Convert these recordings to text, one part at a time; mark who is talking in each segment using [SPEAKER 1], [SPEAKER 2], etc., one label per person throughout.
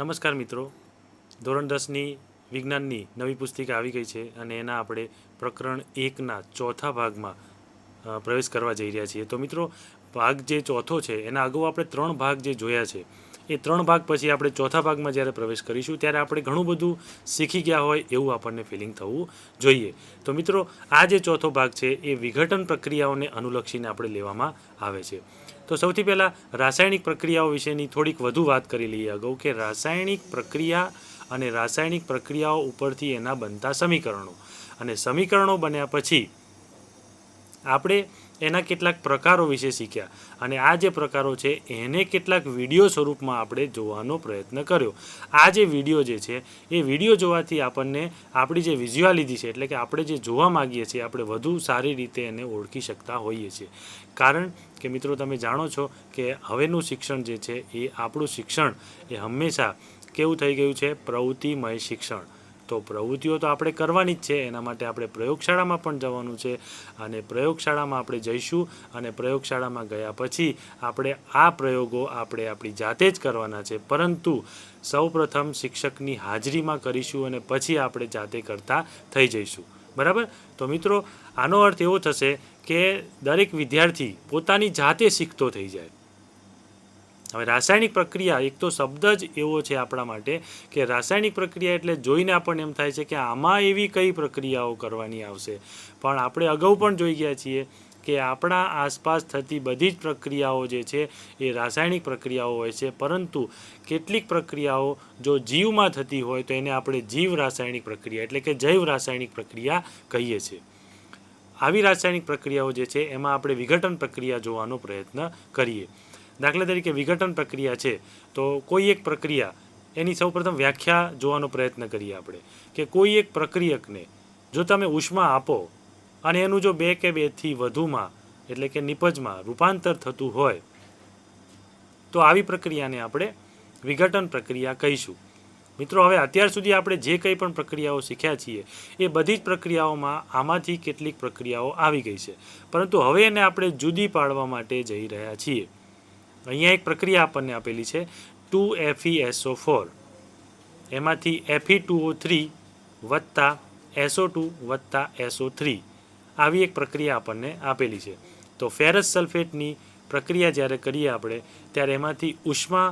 [SPEAKER 1] નમસ્કાર મિત્રો, ધોરણ 10ની વિજ્ઞાનની નવી પુસ્તિકા આવી ગઈ છે અને એના આપણે પ્રકરણ 1ના ચોથા ભાગમાં પ્રવેશ કરવા જઈ રહ્યા છીએ. તો મિત્રો, ભાગ જે ચોથો છે એના અગાઉ આપણે 3 ભાગ જે જોયા છે એ 3 ભાગ પછી આપણે ચોથા ભાગમાં જ્યારે પ્રવેશ કરીશું ત્યારે આપણે ઘણું બધું શીખી ગયા હોય એવું આપણને ફિલિંગ થવું જોઈએ. તો મિત્રો, આ જે ચોથો ભાગ છે એ વિઘટન પ્રક્રિયાઓને અનુલક્ષીને આપણે લેવામાં આવે છે. તો સૌથી પહેલાં રાસાયણિક પ્રક્રિયાઓ વિશેની થોડીક વધુ વાત કરી લઈએ અગાઉ કે રાસાયણિક પ્રક્રિયા અને રાસાયણિક પ્રક્રિયાઓ ઉપરથી એના બનતા સમીકરણો અને સમીકરણો બન્યા પછી આપણે એના કેટલાક પ્રકારો વિશે શીખ્યા અને આ જે પ્રકારો છે એને કેટલાક વિડીયો સ્વરૂપમાં આપણે જોવાનો પ્રયત્ન કર્યો. આ જે વિડીયો જે છે એ વિડીયો જોવાથી આપણને આપણી જે વિઝ્યુઆલિટી છે એટલે કે આપણે જે જોવા માગીએ છીએ આપણે વધુ સારી રીતે એને ઓળખી શકતા હોઈએ છીએ. કારણ કે મિત્રો, તમે જાણો છો કે હવેનું શિક્ષણ જે છે એ આપણું શિક્ષણ એ હંમેશા કેવું થઈ ગયું છે? પ્રવૃત્તિમય શિક્ષણ. તો પ્રવૃત્તિઓ તો આપણે કરવાની જ છે, એના માટે આપણે પ્રયોગશાળામાં પણ જવાનું છે અને પ્રયોગશાળામાં આપણે જઈશું અને પ્રયોગશાળામાં ગયા પછી આપણે આ પ્રયોગો આપણે આપણી જાતે જ કરવાના છે, પરંતુ સૌપ્રથમ શિક્ષકની હાજરીમાં કરીશું અને પછી આપણે જાતે કરતા થઈ જઈશું. બરાબર? તો મિત્રો, આનો અર્થ એવો થશે કે દરેક વિદ્યાર્થી પોતાની જાતે શીખતો થઈ જાય. હવે રાસાયણિક પ્રક્રિયા એક તો શબ્દ જ એવો છે આપણા માટે કે રાસાયણિક પ્રક્રિયા એટલે જોઈને આપણને એમ થાય છે કે આમાં એવી કઈ પ્રક્રિયાઓ કરવાની આવશે, પણ આપણે અગાઉ પણ જોઈ ગયા છીએ કે આપણા આસપાસ થતી બધી જ પ્રક્રિયાઓ જે છે એ રાસાયણિક પ્રક્રિયાઓ હોય છે, પરંતુ કેટલીક પ્રક્રિયાઓ જો જીવમાં થતી હોય તો એને આપણે જીવ રાસાયણિક પ્રક્રિયા એટલે કે જૈવ રાસાયણિક પ્રક્રિયા કહીએ છીએ. આવી રાસાયણિક પ્રક્રિયાઓ જે છે એમાં આપણે વિઘટન પ્રક્રિયા જોવાનો પ્રયત્ન કરીએ. દાખલા તરીકે વિઘટન પ્રક્રિયા છે તો કોઈ એક પ્રક્રિયા એની સૌપ્રથમ વ્યાખ્યા જોવાનો પ્રયત્ન કરીએ આપણે કે કોઈ એક પ્રક્રિયકને જો તમે ઉષ્મા આપો અને એનું જો 2 કે 2થી વધુમાં એટલે કે નિપજમાં રૂપાંતર થતું હોય તો આવી પ્રક્રિયાને આપણે વિઘટન પ્રક્રિયા કહીશું. મિત્રો, હવે અત્યાર સુધી આપણે જે કંઈ પણ પ્રક્રિયાઓ શીખ્યા છીએ એ બધી જ પ્રક્રિયાઓમાં આમાંથી કેટલીક પ્રક્રિયાઓ આવી ગઈ છે, પરંતુ હવે એને આપણે જુદી પાડવા માટે જઈ રહ્યા છીએ. અહીંયા એક પ્રક્રિયા આપણને આપેલી છે 2FeSO4, એમાંથી Fe2O3 વત્તા SO2 વત્તા SO3 આવી એક પ્રક્રિયા આપણને આપેલી છે. તો ફેરસ સલ્ફેટની પ્રક્રિયા જ્યારે કરીએ આપણે ત્યારે એમાંથી ઉષ્મા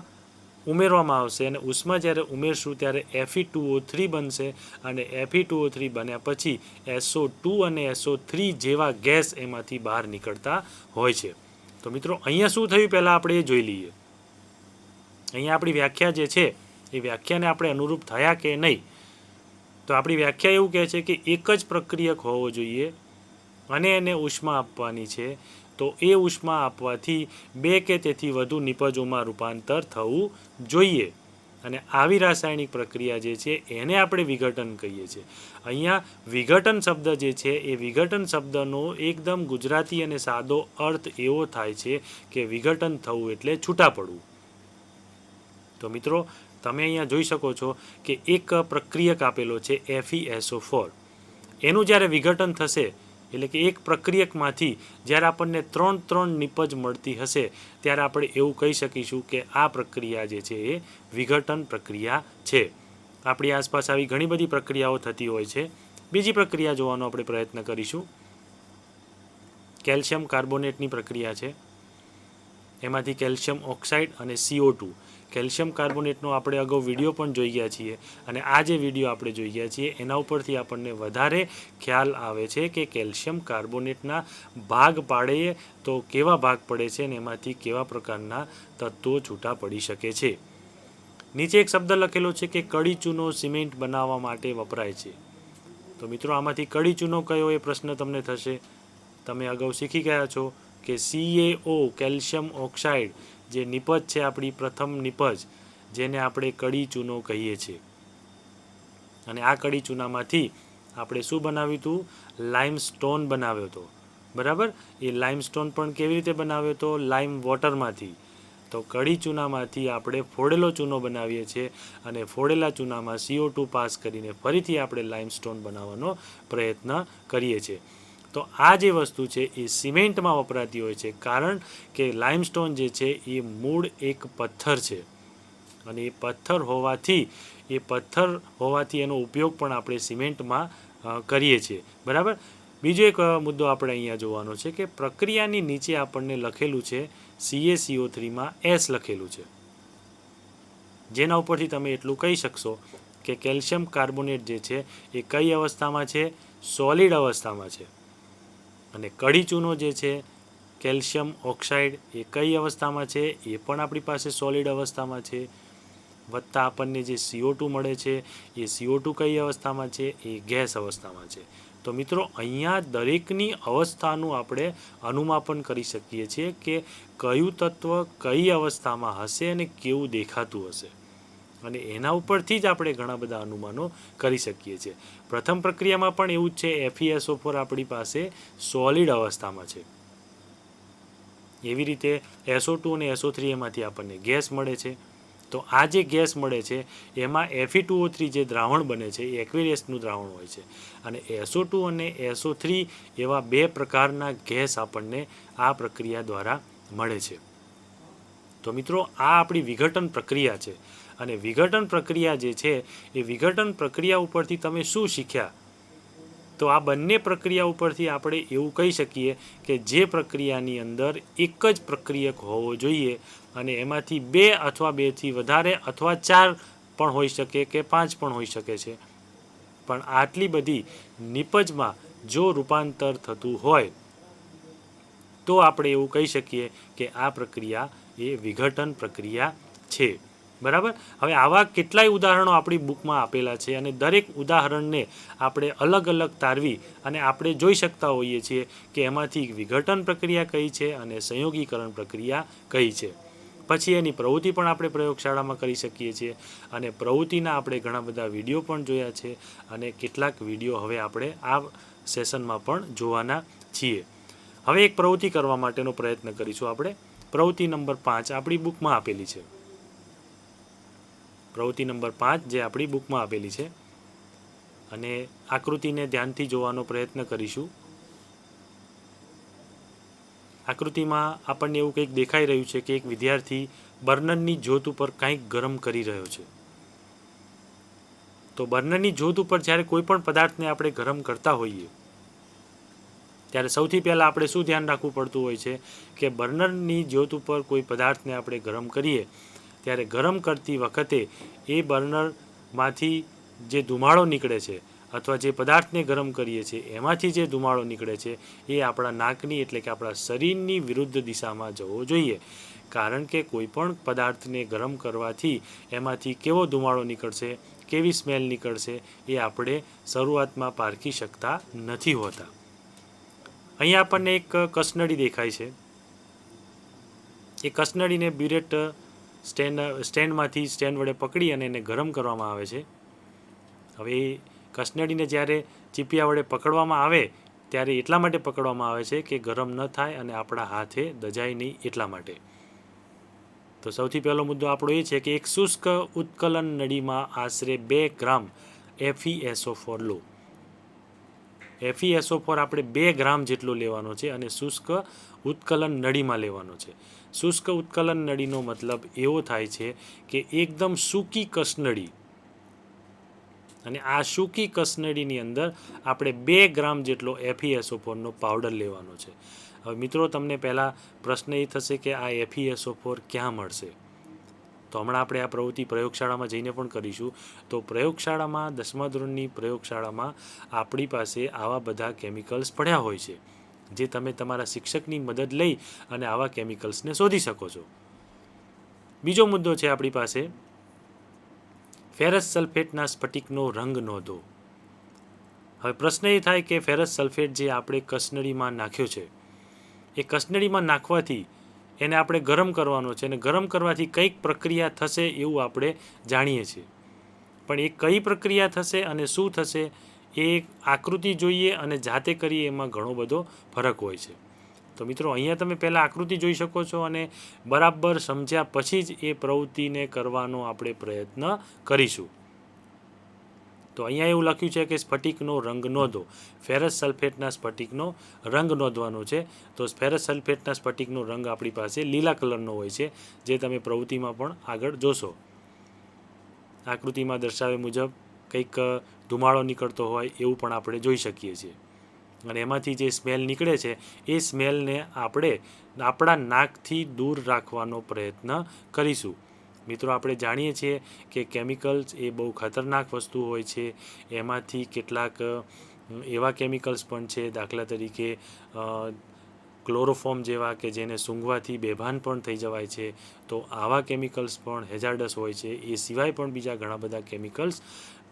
[SPEAKER 1] ઉમેરવામાં આવશે અને ઉષ્મા જ્યારે ઉમેરશું ત્યારે Fe2O3 બનશે અને Fe2O3 બન્યા પછી SO2 અને SO3 જેવા ગેસ એમાંથી બહાર નીકળતા હોય છે. તો મિત્રો, અહીંયા શું થયું પહેલાં આપણે એ જોઈ લઈએ. અહીંયા આપણી વ્યાખ્યા જે છે એ વ્યાખ્યાને આપણે અનુરૂપ થયા કે નહીં. તો આપણી વ્યાખ્યા એવું કહે છે કે એક જ પ્રક્રિયક હોવો જોઈએ અને એને ઉષ્મા આપવાની છે, તો એ ઉષ્મા આપવાથી 2 કે તેથી વધુ નિપજોમાં રૂપાંતર થવું જોઈએ અને આવી રાસાયણિક પ્રક્રિયા જે છે એને આપણે વિઘટન કહીએ છીએ. અહીંયા વિઘટન શબ્દ જે છે એ વિઘટન શબ્દનો એકદમ ગુજરાતી અને સાદો અર્થ એવો થાય છે કે વિઘટન થવું એટલે છૂટા પડવું. તો મિત્રો, તમે અહીંયા જોઈ શકો છો કે એક પ્રક્રિયક આપેલો છે FeSO4. એનું જ્યારે વિઘટન થશે એટલે કે એક પ્રક્રિયકમાંથી જ્યારે આપણને 3 નિપજ મળતી હશે ત્યારે આપણે એવું કહી શકીશું કે આ પ્રક્રિયા જે છે એ વિઘટન પ્રક્રિયા છે. આપણી આસપાસ આવી ઘણી બધી પ્રક્રિયાઓ થતી હોય છે. બીજી પ્રક્રિયા જોવાનો આપણે પ્રયત્ન કરીશું. કેલ્શિયમ કાર્બોનેટની પ્રક્રિયા છે, એમાંથી કેલ્શિયમ ઓક્સાઇડ અને CO2. કેલ્શિયમ કાર્બોનેટનો આપણે અગાઉ વિડીયો પણ જોઈ ગયા છીએ અને આ જે વિડીયો આપણે જોઈ ગયા છીએ એના ઉપરથી આપણને વધારે ખ્યાલ આવે છે કે કેલ્શિયમ કાર્બોનેટના ભાગ પાડીએ તો કેવા ભાગ પડે છે અને એમાંથી કેવા પ્રકારના તત્વો છૂટા પડી શકે છે. નીચે એક શબ્દ લખેલો છે કે કડી ચૂનો સિમેન્ટ બનાવવા માટે વપરાય છે. તો મિત્રો, આમાંથી કડી ચૂનો કયો એ પ્રશ્ન તમને થશે. તમે અગાઉ શીખી ગયા છો કે CaO કેલ્શિયમ ઓક્સાઇડ જે નિપજ છે આપણી પ્રથમ નિપજ જેને આપણે કડી ચૂનો કહીએ છીએ અને આ કડી ચૂનામાંથી આપણે શું બનાવ્યું હતું? લાઇમસ્ટોન બનાવ્યો હતો. બરાબર? એ લાઇમસ્ટોન પણ કેવી રીતે બનાવ્યો હતો? લાઇમ વોટરમાંથી. તો કડી ચૂનામાંથી આપણે ફોડેલો ચૂનો બનાવીએ છીએ અને ફોડેલા ચૂનામાં CO2 પાસ કરીને ફરીથી આપણે લાઇમસ્ટોન બનાવવાનો પ્રયત્ન કરીએ છીએ. તો આ જે વસ્તુ છે એ સિમેન્ટમાં વપરાતી હોય છે, કારણ કે લાઇમસ્ટોન જે છે એ મૂળ એક પથ્થર છે અને એ પથ્થર હોવાથી એનો ઉપયોગ પણ આપણે સિમેન્ટમાં કરીએ છીએ, બરાબર. બીજો એક મુદ્દો આપણે અહીંયા જોવાનો છે કે પ્રક્રિયાની નીચે આપણને લખેલું છે CaCO3માં S લખેલું છે, જેના ઉપરથી તમે એટલું કહી શકશો કે કેલ્શિયમ કાર્બોનેટ જે છે એ કઈ અવસ્થામાં છે? સોલિડ અવસ્થામાં છે. અને કડી ચૂનો જે છે કેલ્શિયમ ઓક્સાઇડ એ કઈ અવસ્થામાં છે? એ પણ આપણી પાસે સોલિડ અવસ્થામાં છે. વત્તા આપણને જે CO2 મળે છે એ CO2 કઈ અવસ્થામાં છે? એ ગેસ અવસ્થામાં છે. તો મિત્રો અહીંયા દરેકની અવસ્થાનું આપણે અનુમાપન કરી શકીએ છીએ કે કયું તત્વ કઈ અવસ્થામાં હશે અને કેવું દેખાતું હશે, અને એના ઉપરથી જ આપણે ઘણા બધા અનુમાનો કરી શકીએ છીએ. પ્રથમ પ્રક્રિયામાં પણ એવું જ છે. FeSO4 આપણી પાસે સોલિડ અવસ્થામાં છે. એવી રીતે SO2 અને SO3 એમાંથી આપણને ગેસ મળે છે. તો આ જે ગેસ મળે છે એમાં Fe2O3 જે દ્રાવણ બને છે એ એક્વેરિયસનું દ્રાવણ હોય છે, અને SO2 અને SO3 એવા બે પ્રકારના ગેસ આપણને આ પ્રક્રિયા દ્વારા મળે છે. તો મિત્રો આ આપણી વિઘટન પ્રક્રિયા છે, અને વિઘટન પ્રક્રિયા જે છે એ વિઘટન પ્રક્રિયા ઉપરથી તમે શું શીખ્યા? તો આ બંને પ્રક્રિયા ઉપરથી આપણે એવું કહી શકીએ કે જે પ્રક્રિયાની અંદર એક જ પ્રક્રિયક હોવો જોઈએ, અને એમાંથી 2 અથવા 2થી વધારે અથવા 4 પણ હોઈ શકે કે 5 પણ હોઈ શકે છે. પણ આટલી બધી નિપજમાં જો રૂપાંતર થતું હોય તો આપણે એવું કહી શકીએ કે આ પ્રક્રિયા એ વિઘટન પ્રક્રિયા છે, બરાબર. હવે આવા કેટલાય ઉદાહરણો આપણી બુકમાં આપેલા છે, અને દરેક ઉદાહરણને આપણે અલગ અલગ તારવી અને આપણે જોઈ શકતા હોઈએ છીએ કે એમાંથી વિઘટન પ્રક્રિયા કઈ છે અને સંયોગીકરણ પ્રક્રિયા કઈ છે. પછી એની પ્રવૃત્તિ પણ આપણે પ્રયોગશાળામાં કરી શકીએ છીએ, અને પ્રવૃત્તિના આપણે ઘણા બધા વિડીયો પણ જોયા છે, અને કેટલાક વિડીયો હવે આપણે આ સેશનમાં પણ જોવાના છીએ. હવે એક પ્રવૃત્તિ કરવા માટેનો પ્રયત્ન કરીશું આપણે. પ્રવૃત્તિ નંબર 5 આપણી બુકમાં આપેલી છે. પ્રવૃત્તિ નંબર 5 જે આપણી બુકમાં આપેલી છે, અને આકૃતિને ધ્યાનથી જોવાનો પ્રયત્ન કરીશું. આકૃતિમાં આપણને એવું કંઈક દેખાઈ રહ્યું છે કે એક વિદ્યાર્થી બર્નરની જ્યોત ઉપર કંઈક ગરમ કરી રહ્યો છે. તો બર્નરની જ્યોત ઉપર જ્યારે કોઈ પણ પદાર્થને આપણે ગરમ કરતા હોઈએ ત્યારે સૌથી પહેલાં આપણે શું ધ્યાન રાખવું પડતું હોય છે કે બર્નરની જ્યોત ઉપર કોઈ પદાર્થને આપણે ગરમ કરીએ ત્યારે ગરમ કરતી વખતે એ બર્નરમાંથી જે ધુમાડો નીકળે છે અથવા જે પદાર્થને ગરમ કરીએ છીએ એમાંથી જે ધુમાડો નીકળે છે એ આપણા નાકની એટલે કે આપણા શરીરની વિરુદ્ધ દિશામાં જવો જોઈએ, કારણ કે કોઈ પણ પદાર્થને ગરમ કરવાથી એમાંથી કેવો ધુમાડો નીકળશે, કેવી સ્મેલ નીકળશે એ આપણે શરૂઆતમાં પારખી શકતા નથી હોતા. અહીંયા આપણને એક કસનળી દેખાય છે. એ કસનળીને બ્યુરેટ સ્ટેન્ડમાંથી સ્ટેન્ડ વડે પકડી અને એને ગરમ કરવામાં આવે છે. હવે એ કસનળીને જ્યારે ચીપિયા વડે પકડવામાં આવે ત્યારે એટલા માટે પકડવામાં આવે છે કે ગરમ ન થાય અને આપણા હાથે દજાય નહીં એટલા માટે. તો સૌથી પહેલો મુદ્દો આપણો એ છે કે એક શુષ્ક ઉત્કલન નળીમાં આશરે 2 ગ્રામ FeSO4 લો. FeSO4 આપણે 2 ગ્રામ જેટલો લેવાનો છે અને શુષ્ક ઉત્કલન નળીમાં લેવાનો છે. શુષ્ક ઉત્કલન નળીનો મતલબ એવો થાય છે કે એકદમ સૂકી કસનળી, અને આ સૂકી કસનળીની અંદર આપણે 2 ગ્રામ જેટલો FeSO4નો પાવડર લેવાનો છે. હવે મિત્રો તમને પહેલાં પ્રશ્ન એ થશે કે આ FeSO4 ક્યાં મળશે? તો હમણાં આપણે આ પ્રવૃત્તિ પ્રયોગશાળામાં જઈને પણ કરીશું. તો પ્રયોગશાળામાં 10મા ધોરણની પ્રયોગશાળામાં આપણી પાસે આવા બધા કેમિકલ્સ પડ્યા હોય છે, જે તમે તમારા શિક્ષકની મદદ લઈ અને આવા કેમિકલ્સને શોધી શકો છો. બીજો મુદ્દો છે આપણી પાસે ફેરસ સલ્ફેટના સ્ફટિકનો રંગ નોંધો. હવે પ્રશ્ન એ થાય કે ફેરસ સલ્ફેટ જે આપણે કસનળીમાં નાખ્યો છે એ કસનળીમાં નાખવાથી એને આપણે ગરમ કરવાનો છે, અને ગરમ કરવાથી કંઈક પ્રક્રિયા થશે એવું આપણે જાણીએ છીએ, પણ એ કઈ પ્રક્રિયા થશે અને શું થશે એ આકૃતિ જોઈએ અને જાતે કરીએ એમાં ઘણો બધો ફરક હોય છે. તો મિત્રો અહીંયા તમે પહેલાં આકૃતિ જોઈ શકો છો, અને બરાબર સમજ્યા પછી જ એ પ્રવૃત્તિને કરવાનો આપણે પ્રયત્ન કરીશું. તો અહીંયા એવું લખ્યું છે કે સ્ફટિકનો રંગ નોંધો. ફેરસ સલ્ફેટના સ્ફટિકનો રંગ નોંધવાનો છે. તો ફેરસ સલ્ફેટના સ્ફટિકનો રંગ આપણી પાસે લીલા કલરનો હોય છે, જે તમે પ્રવૃત્તિમાં પણ આગળ જોશો. આકૃતિમાં દર્શાવ્યા મુજબ કંઈક ધુમાડો નીકળતો હોય એવું પણ આપણે જોઈ શકીએ છીએ. અને એમાંથી જે સ્મેલ નીકળે છે એ સ્મેલને આપણે આપણા નાકથી દૂર રાખવાનો પ્રયત્ન કરીશું. મિત્રો, આપણે જાણીએ છીએ કે કેમિકલ્સ એ બહુ ખતરનાક વસ્તુ હોય છે. એમાંથી કેટલાક એવા કેમિકલ્સ પણ છે, દાખલા તરીકે ક્લોરોફોર્મ જેવા કે જેને સૂંઘવાથી બેભાન પણ થઈ જવાય છે. તો આવા કેમિકલ્સ પણ હેઝાર્ડસ હોય છે. એ સિવાય પણ બીજા ઘણા બધા કેમિકલ્સ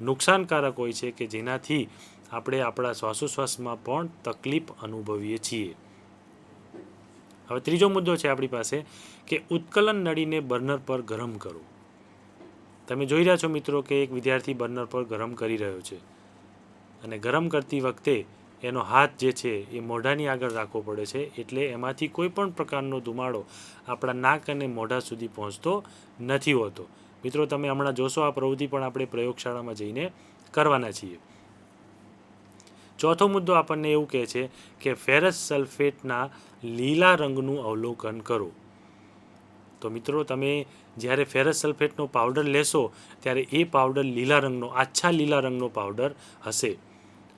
[SPEAKER 1] નુકસાનકારક હોય છે કે જેનાથી આપણે આપણા શ્વાસોશ્વાસમાં પણ તકલીફ અનુભવીએ છીએ. હવે ત્રીજો મુદ્દો છે આપણી પાસે કે ઉત્કલન નળીને બર્નર પર ગરમ કરો. તમે જોઈ રહ્યા છો મિત્રો કે એક વિદ્યાર્થી બર્નર પર ગરમ કરી રહ્યો છે અને ગરમ કરતી વખતે એનો હાથ જે છે એ મોઢાની આગળ રાખવો પડે છે, એટલે એમાંથી કોઈ પણ પ્રકારનો ધુમાડો આપણા નાક અને મોઢા સુધી પહોંચતો નથી હોતો. મિત્રો, તમે હમણાં જોશો આ પ્રવૃત્તિ પણ આપણે પ્રયોગશાળામાં જઈને કરવાના છીએ. ચોથો મુદ્દો આપણને એવું કહે છે કે ફેરસ સલ્ફેટના લીલા રંગનું અવલોકન કરો. તો મિત્રો, તમે જ્યારે ફેરસ સલ્ફેટનો પાવડર લેશો ત્યારે એ પાવડર લીલા રંગનો, આછા લીલા રંગનો પાવડર હશે.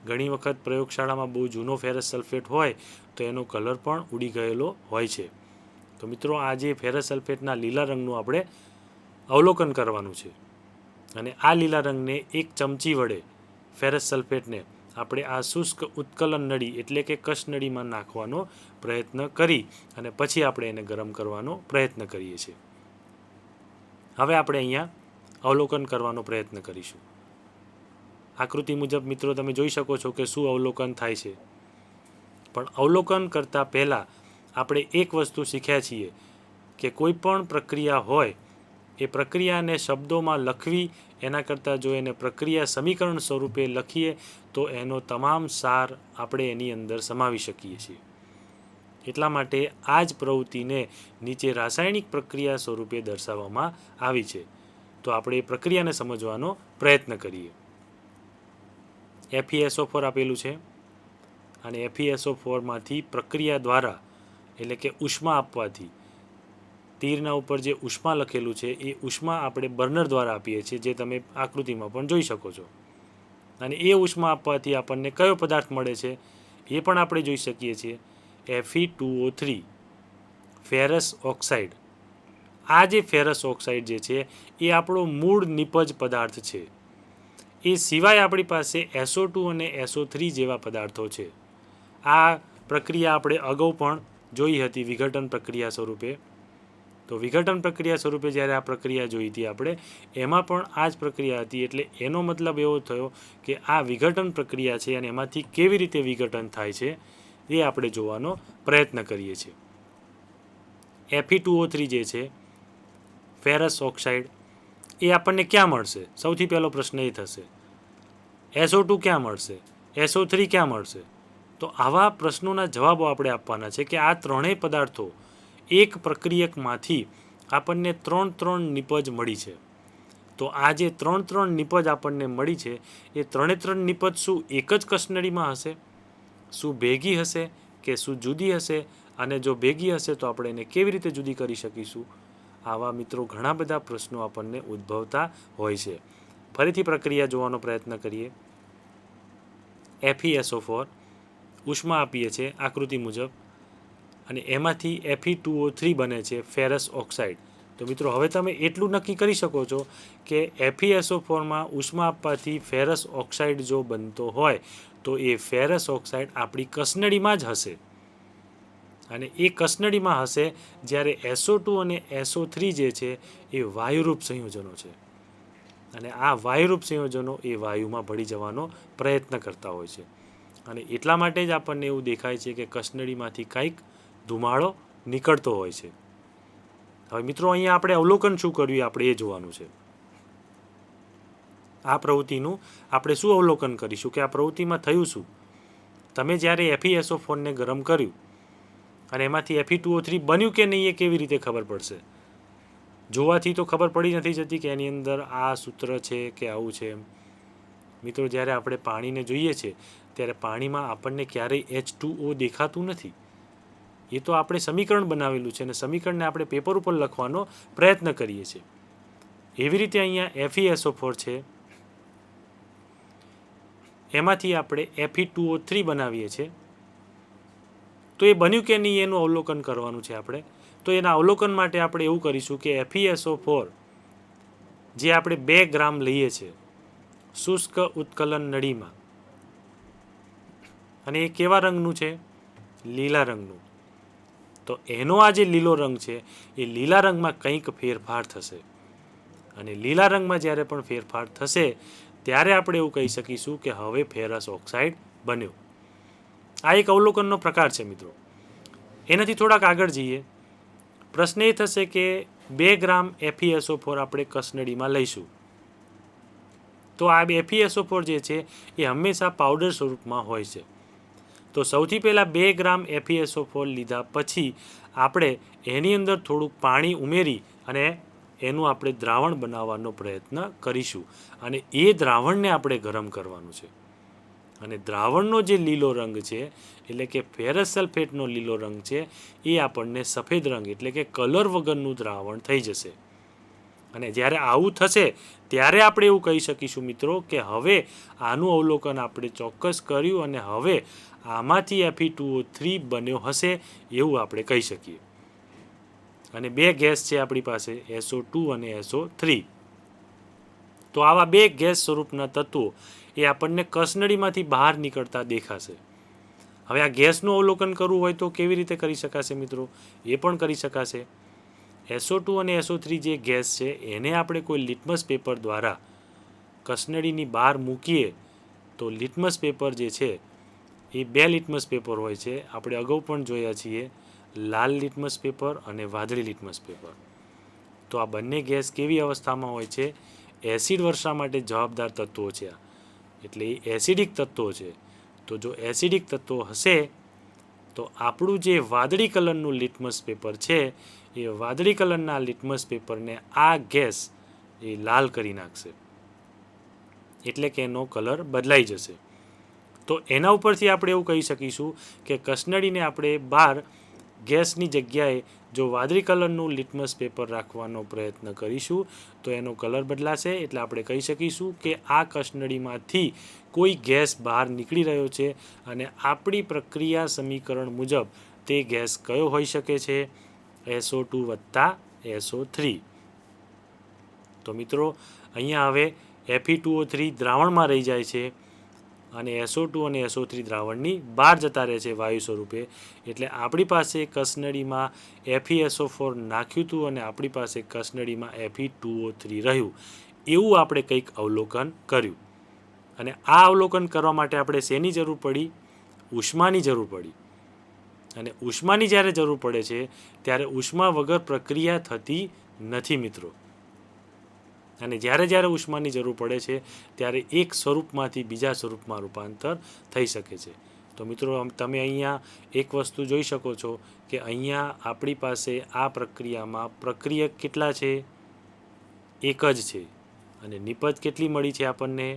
[SPEAKER 1] ઘણી વખત પ્રયોગશાળામાં બહુ જૂનો ફેરસ સલ્ફેટ હોય તો એનો કલર પણ ઉડી ગયેલો હોય છે. તો મિત્રો, આ જે ફેરસ સલ્ફેટના લીલા રંગનું આપણે અવલોકન કરવાનું છે અને આ લીલા રંગને એક ચમચી વડે ફેરસ સલ્ફેટને આપણે આ શુષ્ક ઉત્કલન નળી એટલે કે કસનળીમાં નાખવાનો પ્રયત્ન કરી અને પછી આપણે એને ગરમ કરવાનો પ્રયત્ન કરીએ છીએ. હવે આપણે અહીંયા અવલોકન કરવાનો પ્રયત્ન કરીશું. આકૃતિ મુજબ મિત્રો તમે જોઈ શકો છો કે શું અવલોકન થાય છે. પણ અવલોકન કરતાં પહેલાં આપણે એક વસ્તુ શીખ્યા છીએ કે કોઈ પણ પ્રક્રિયા હોય એ પ્રક્રિયાને શબ્દોમાં લખવી એના કરતાં જો એને પ્રક્રિયા સમીકરણ સ્વરૂપે લખીએ તો એનો તમામ સાર આપણે એની અંદર સમાવી શકીએ છીએ. એટલા માટે આ જ પ્રવૃત્તિને નીચે રાસાયણિક પ્રક્રિયા સ્વરૂપે દર્શાવવામાં આવી છે. તો આપણે એ પ્રક્રિયાને સમજવાનો પ્રયત્ન કરીએ. FeSO4 આપેલું છે અને FeSO4માંથી પ્રક્રિયા દ્વારા એટલે કે ઉષ્મા આપવાથી, તીરના ઉપર જે ઉષ્મા લખેલું છે એ ઉષ્મા આપણે બર્નર દ્વારા આપીએ છીએ, જે તમે આકૃતિમાં પણ જોઈ શકો છો. અને એ ઉષ્મા આપવાથી આપણને કયો પદાર્થ મળે છે એ પણ આપણે જોઈ શકીએ છીએ, Fe2O3 ફેરસ ઓક્સાઇડ. આ જે ફેરસ ઓક્સાઇડ જે છે એ આપણો મૂળ નિપજ પદાર્થ છે. એ સિવાય આપણી પાસે SO2 અને SO3 જેવા પદાર્થો છે. આ પ્રક્રિયા આપણે અગાઉ પણ જોઈ હતી વિઘટન પ્રક્રિયા સ્વરૂપે. તો વિઘટન પ્રક્રિયા સ્વરૂપે જ્યારે આ પ્રક્રિયા જોઈ હતી આપણે, એમાં પણ આ જ પ્રક્રિયા હતી. એટલે એનો મતલબ એવો થયો કે આ વિઘટન પ્રક્રિયા છે અને એમાંથી કેવી રીતે વિઘટન થાય છે એ આપણે જોવાનો પ્રયત્ન કરીએ છીએ. Fe2O3 જે છે ફેરસ ઓક્સાઇડ, એ આપણને ક્યાં મળશે? સૌથી પહેલો પ્રશ્ન એ થશે. SO2 ક્યાં મળશે? SO3 ક્યાં મળશે? તો આવા પ્રશ્નોના જવાબો આપણે આપવાના છે કે આ ત્રણેય પદાર્થો એક પ્રક્રિયકમાંથી આપણને 3 નિપજ મળી છે. તો આ જે 3 નિપજ આપણને મળી છે એ 3 નિપજ શું એક જ કસનળીમાં હશે? શું ભેગી હશે કે શું જુદી હશે? અને જો ભેગી હશે તો આપણે એને કેવી રીતે જુદી કરી શકીશું? આવા મિત્રો ઘણા બધા પ્રશ્નો આપણને ઉદ્ભવતા હોય છે. ફરીથી પ્રક્રિયા જોવાનો પ્રયત્ન કરીએ. FeSO4 ઉષ્મા આપીએ છીએ આકૃતિ મુજબ અને એમાંથી Fe2O3 બને છે ફેરસ ઓક્સાઇડ. તો મિત્રો હવે તમે એટલું નક્કી કરી શકો છો કે FeSO4માં ઉષ્મા આપવાથી ફેરસ ઓક્સાઇડ જો બનતો હોય તો એ ફેરસ ઓક્સાઇડ આપણી કસનળીમાં જ હશે. અને એ કસનળીમાં હશે જ્યારે SO2 અને SO3 જે છે એ વાયુરૂપ સંયોજનો છે. અને આ વાયુરૂપ સંયોજનો એ વાયુમાં ભળી જવાનો પ્રયત્ન કરતા હોય છે. અને એટલા માટે જ આપણને એવું દેખાય છે કે કસનળીમાંથી કંઈક ધુમાડો નીકળતો હોય છે. હવે મિત્રો અહીંયા આપણે અવલોકન શું કર્યું આપણે એ જોવાનું છે. આ પ્રવૃત્તિનું આપણે શું અવલોકન કરીશું કે આ પ્રવૃત્તિમાં થયું શું? તમે જ્યારે FeSO4ને ગરમ કર્યું અને એમાંથી Fe2O3 બન્યું કે નહીં એ કેવી રીતે ખબર પડશે? જોવાથી તો ખબર પડી નથી જતી કે એની અંદર આ સૂત્ર છે કે આવું છે. મિત્રો, જ્યારે આપણે પાણીને જોઈએ છીએ ત્યારે પાણીમાં આપણને ક્યારેય H2O દેખાતું નથી. એ તો આપણે સમીકરણ બનાવેલું છે અને સમીકરણને આપણે પેપર ઉપર લખવાનો પ્રયત્ન કરીએ છીએ. એવી રીતે અહીંયા FeSO4 છે, એમાંથી આપણે Fe2O3 બનાવીએ છીએ. તો એ બન્યું કે નહીં એનું અવલોકન કરવાનું છે આપણે. તો એના અવલોકન માટે આપણે એવું કરીશું કે FeSO4 જે આપણે 2 ગ્રામ લઈએ છીએ શુષ્ક ઉત્કલન નળીમાં, અને એ કેવા રંગનું છે? લીલા રંગનું. તો એનો આ જે લીલો રંગ છે એ લીલા રંગમાં કંઈક ફેરફાર થશે, અને લીલા રંગમાં જ્યારે પણ ફેરફાર થશે ત્યારે આપણે એવું કહી શકીશું કે હવે ફેરસ ઓક્સાઇડ બન્યો. આ એક અવલોકનનો પ્રકાર છે મિત્રો. એનાથી થોડાક આગળ જઈએ. પ્રશ્ન એ થશે કે 2 ગ્રામ FeSO4 આપણે કસનળીમાં લઈશું. તો આ FeSO4 જે છે એ હંમેશા પાવડર સ્વરૂપમાં હોય છે. તો સૌથી પહેલાં 2 ગ્રામ FeSO4 લીધા પછી આપણે એની અંદર થોડુંક પાણી ઉમેરી અને એનું આપણે દ્રાવણ બનાવવાનો પ્રયત્ન કરીશું, અને એ દ્રાવણને આપણે ગરમ કરવાનું છે. અને દ્રાવણનો જે લીલો રંગ છે એટલે કે ફેરસ સલ્ફેટનો લીલો રંગ છે એ આપણને સફેદ રંગ એટલે કે કલર વગરનું દ્રાવણ થઈ જશે. અને જ્યારે આવું થશે ત્યારે આપણે એવું કહી શકીશું મિત્રો કે હવે આનું અવલોકન આપણે ચોક્કસ કર્યું અને હવે આમાંથી Fe2O3 બન્યો હશે એવું આપણે કહી શકીએ. અને 2 ગેસ છે આપણી પાસે, SO2 અને SO3. તો આવા 2 ગેસ સ્વરૂપના તત્વો એ આપણને કસનળીમાંથી બહાર નીકળતા દેખાશે. હવે આ ગેસનું અવલોકન કરવું હોય તો કેવી રીતે કરી શકાશે મિત્રો? એ પણ કરી શકાશે. SO2 અને SO3 જે ગેસ છે એને આપણે કોઈ લિટમસ પેપર દ્વારા કસનળીની બહાર મૂકીએ તો લિટમસ પેપર જે છે એ 2 લિટમસ પેપર હોય છે. આપણે અગાઉ પણ જોયા છીએ, લાલ લિટમસ પેપર અને વાદળી લિટમસ પેપર. તો આ બંને ગેસ કેવી અવસ્થામાં હોય છે? એસિડ વર્ષા માટે જવાબદાર તત્વો છે, એટલે એ એસિડિક તત્વો છે. તો જો એસિડિક તત્વો હશે તો આપણું જે વાદળી કલરનું લિટમસ પેપર છે એ વાદળી કલરના લિટમસ પેપરને આ ગેસ એ લાલ કરી નાખશે, એટલે કે એનો કલર બદલાઈ જશે. તો એના ઉપરથી આપણે એવું કહી શકીશું કે કસનળીને આપણે બહાર ગેસની જગ્યાએ જો વાદળી કલરનું લિટમસ પેપર રાખવાનો પ્રયત્ન કરીશું તો એનો કલર બદલાશે. એટલે આપણે કહી શકીશું કે આ કસનળીમાંથી કોઈ ગેસ બહાર નીકળી રહ્યો છે, અને આપણી પ્રક્રિયા સમીકરણ મુજબ તે ગેસ કયો હોઈ શકે છે? SO2 વત્તા SO3. તો મિત્રો અહીંયા હવે Fe2O3 દ્રાવણમાં રહી જાય છે અને SO2 અને SO3 દ્રાવણની બહાર જતા રહે છે વાયુ સ્વરૂપે. એટલે આપણી પાસે કસનળીમાં FeSO4 નાખ્યું હતું અને આપણી પાસે કસનળીમાં Fe2O3 રહ્યું, એવું આપણે કંઈક અવલોકન કર્યું. અને આ અવલોકન કરવા માટે આપણે શેની જરૂર પડી? ઉષ્માની જરૂર પડી. અને ઉષ્માની જ્યારે જરૂર પડે છે ત્યારે ઉષ્મા વગર પ્રક્રિયા થતી નથી મિત્રો. અને જ્યારે જ્યારે ઉષ્માની જરૂર પડે છે ત્યારે એક સ્વરૂપમાંથી બીજા સ્વરૂપમાં રૂપાંતર થઈ શકે છે. તો મિત્રો તમે અહીંયા એક વસ્તુ જોઈ શકો છો કે અહીંયા આપણી પાસે આ પ્રક્રિયામાં પ્રક્રિયક કેટલા છે? એક જ છે. અને નિપજ કેટલી મળી છે આપણને?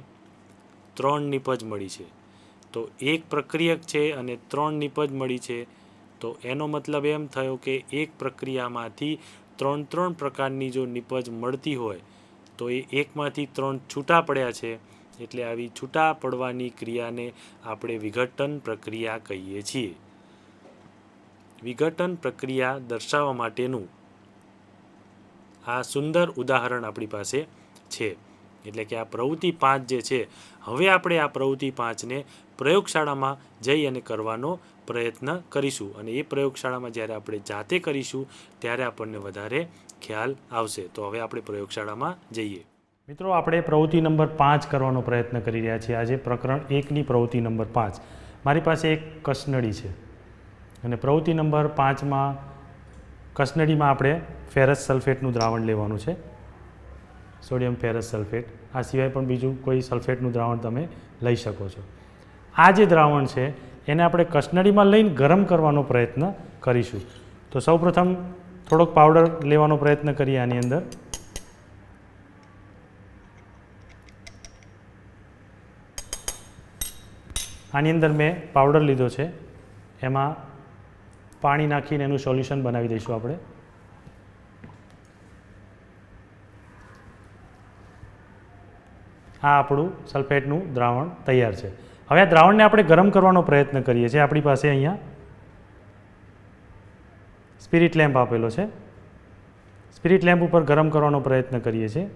[SPEAKER 1] 3 નિપજ મળી છે. તો એક પ્રક્રિયક છે અને 3 નિપજ મળી છે. તો એનો મતલબ એમ થયો કે એક પ્રક્રિયામાંથી 3 પ્રકારની જો નિપજ મળતી હોય તો એ એકમાંથી 3 છૂટા પડ્યા છે, એટલે આવી છૂટા પડવાની ક્રિયાને આપણે વિઘટન પ્રક્રિયા કહીએ છીએ. વિઘટન પ્રક્રિયા દર્શાવવા માટેનું આ સુંદર ઉદાહરણ આપણી પાસે છે. એટલે કે આ પ્રવૃત્તિ 5 જે છે, હવે આપણે આ પ્રવૃત્તિ 5ને પ્રયોગશાળામાં જઈ અને કરવાનો પ્રયત્ન કરીશું. અને એ પ્રયોગશાળામાં જ્યારે આપણે જાતે કરીશું ત્યારે આપણને વધારે ખ્યાલ આવશે. તો હવે આપણે પ્રયોગશાળામાં જઈએ. મિત્રો આપણે પ્રવૃત્તિ નંબર 5 કરવાનો પ્રયત્ન કરી રહ્યા છીએ. આજે પ્રકરણ 1ની પ્રવૃત્તિ નંબર 5. મારી પાસે એક કસનળી છે અને પ્રવૃત્તિ નંબર 5માં કસનળીમાં આપણે ફેરસ સલ્ફેટનું દ્રાવણ લેવાનું છે, સોડિયમ ફેરસ સલ્ફેટ. આ સિવાય પણ બીજું કોઈ સલ્ફેટનું દ્રાવણ તમે લઈ શકો છો. આ જે દ્રાવણ છે એને આપણે કસનળીમાં લઈને ગરમ કરવાનો પ્રયત્ન કરીશું. તો સૌપ્રથમ થોડોક પાવડર લેવાનો પ્રયત્ન કરીએ આની અંદર. આની અંદર મેં પાવડર લીધો છે, એમાં પાણી નાખીને એનું સોલ્યુશન બનાવી દઈશું આપણે. આ આપણું સલ્ફેટનું દ્રાવણ તૈયાર છે. હવે આ દ્રાવણને આપણે ગરમ કરવાનો પ્રયત્ન કરીએ છીએ. આપણી પાસે અહીંયા સ્પિરિટ લેમ્પ આપેલો છે. સ્પિરિટ લેમ્પ ઉપર ગરમ કરવાનો પ્રયત્ન કરીએ છીએ.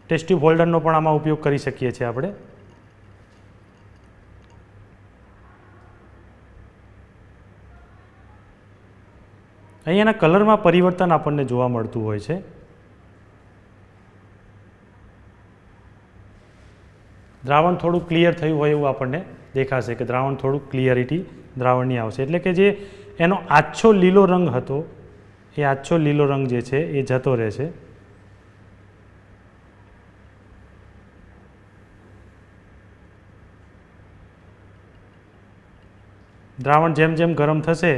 [SPEAKER 1] ટેસ્ટ ટ્યુબ હોલ્ડરનો પણ આમાં ઉપયોગ કરી શકીએ છીએ આપણે. અહીંયાના કલરમાં પરિવર્તન આપણને જોવા મળતું હોય છે. દ્રાવણ થોડું ક્લિયર થયું હોય એવું આપણને દેખાશે કે દ્રાવણ થોડુંક ક્લિયરિટી દ્રાવણની આવશે. એટલે કે જે એનો આછો લીલો રંગ હતો એ આછો લીલો રંગ જે છે એ જતો રહેશે. દ્રાવણ જેમ જેમ ગરમ થશે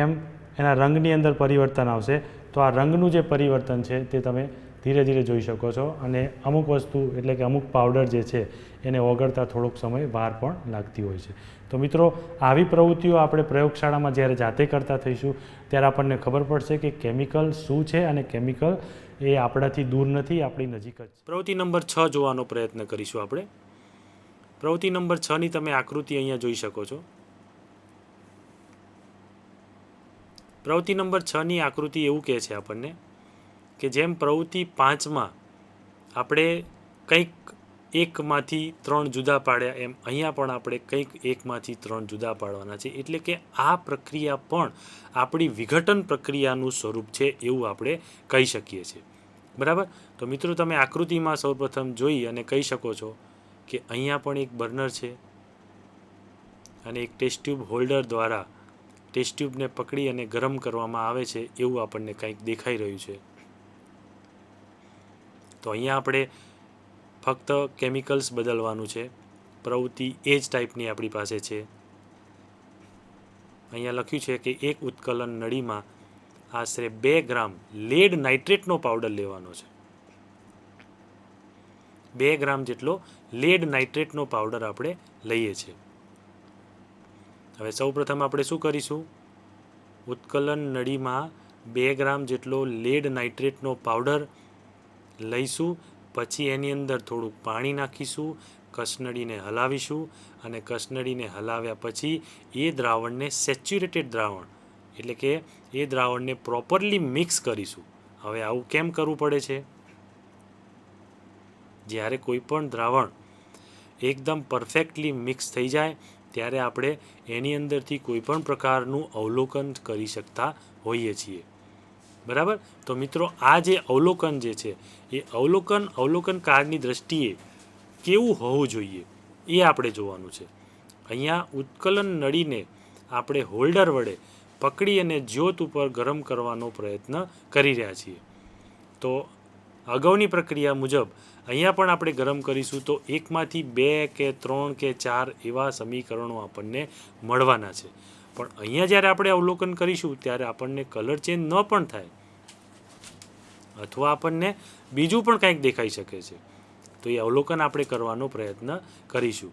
[SPEAKER 1] એમ એના રંગની અંદર પરિવર્તન આવશે. તો આ રંગનું જે પરિવર્તન છે તે તમે ધીરે ધીરે જોઈ શકો છો. અને અમુક વસ્તુ એટલે કે અમુક પાવડર જે છે એને ઓગળતા થોડોક સમય વાર પણ લાગતી હોય છે. તો મિત્રો, આવી પ્રવૃત્તિઓ આપણે પ્રયોગશાળામાં જ્યારે જાતે કરતા થઈશું ત્યારે આપણને ખબર પડશે કે કેમિકલ શું છે અને કેમિકલ એ આપણાથી દૂર નથી, આપણી નજીક જ. પ્રવૃત્તિ નંબર 6 જોવાનો પ્રયત્ન કરીશું આપણે. પ્રવૃત્તિ નંબર 6ની તમે આકૃતિ અહીંયા જોઈ શકો છો. પ્રવૃત્તિ નંબર 6ની આકૃતિ એવું કહે છે આપણને કે જેમ પ્રવૃત્તિ 5માં આપણે કંઈક એકમાંથી 3 જુદા પાડ્યા એમ અહીંયા પણ આપણે કંઈક એકમાંથી 3 જુદા પાડવાના છે. એટલે કે આ પ્રક્રિયા પણ આપણી વિઘટન પ્રક્રિયાનું સ્વરૂપ છે એવું આપણે કહી શકીએ છીએ. બરાબર. તો મિત્રો, તમે આકૃતિમાં સૌપ્રથમ જોઈ અને કહી શકો છો કે અહીંયા પણ એક બર્નર છે અને એક ટેસ્ટ ટ્યુબ હોલ્ડર દ્વારા ટેસ્ટ ટ્યુબને પકડી અને ગરમ કરવામાં આવે છે એવું આપણને કંઈક દેખાઈ રહ્યું છે. તો અહીંયા આપણે ફક્ત કેમિકલ્સ બદલવાનું છે. પ્રવૃત્તિ એ જ ટાઈપની આપણી પાસે છે. અહીંયા લખ્યું છે કે એક ઉત્કલન નળીમાં આશરે 2 ગ્રામ લેડ નાઇટ્રેટનો પાવડર લેવાનો છે. 2 ગ્રામ જેટલો લેડ નાઇટ્રેટનો પાવડર આપણે લઈએ છીએ. હવે સૌપ્રથમ આપણે શું કરીશું? ઉત્કલન નળીમાં 2 ગ્રામ જેટલો લેડ નાઇટ્રેટનો પાવડર લઈશું. પછી એની અંદર થોડુંક પાણી નાખીશું, કસનળીને હલાવીશું અને કસનળીને હલાવ્યા પછી એ દ્રાવણને સેચ્યુરેટેડ દ્રાવણ એટલે કે એ દ્રાવણને પ્રોપરલી મિક્સ કરીશું. હવે આવું કેમ કરવું પડે છે? જ્યારે કોઈ પણ દ્રાવણ એકદમ પરફેક્ટલી મિક્સ થઈ જાય ત્યારે આપણે એની અંદરથી કોઈ પણ પ્રકારનું અવલોકન કરી શકતા હોઈએ છીએ. બરાબર. તો મિત્રો, આ જે અવલોકન જે છે એ અવલોકનકારની દ્રષ્ટિએ કેવું હોવું જોઈએ એ આપણે જોવાનું છે. અહીંયા ઉત્કલન નળીને આપણે હોલ્ડર વડે પકડી અને જ્યોત ઉપર ગરમ કરવાનો પ્રયત્ન કરી રહ્યા છીએ. તો અગાઉની પ્રક્રિયા મુજબ અહીંયા પણ આપણે ગરમ કરીશું તો એકમાંથી 2 કે 3 કે 4 એવા સમીકરણો આપણને મળવાના છે. પણ અહીંયા જ્યારે આપણે અવલોકન કરીશું ત્યારે આપણને કલર ચેન્જ ન પણ થાય અથવા આપણને બીજું પણ કંઈક દેખાઈ શકે છે. તો એ અવલોકન આપણે કરવાનો પ્રયત્ન કરીશું.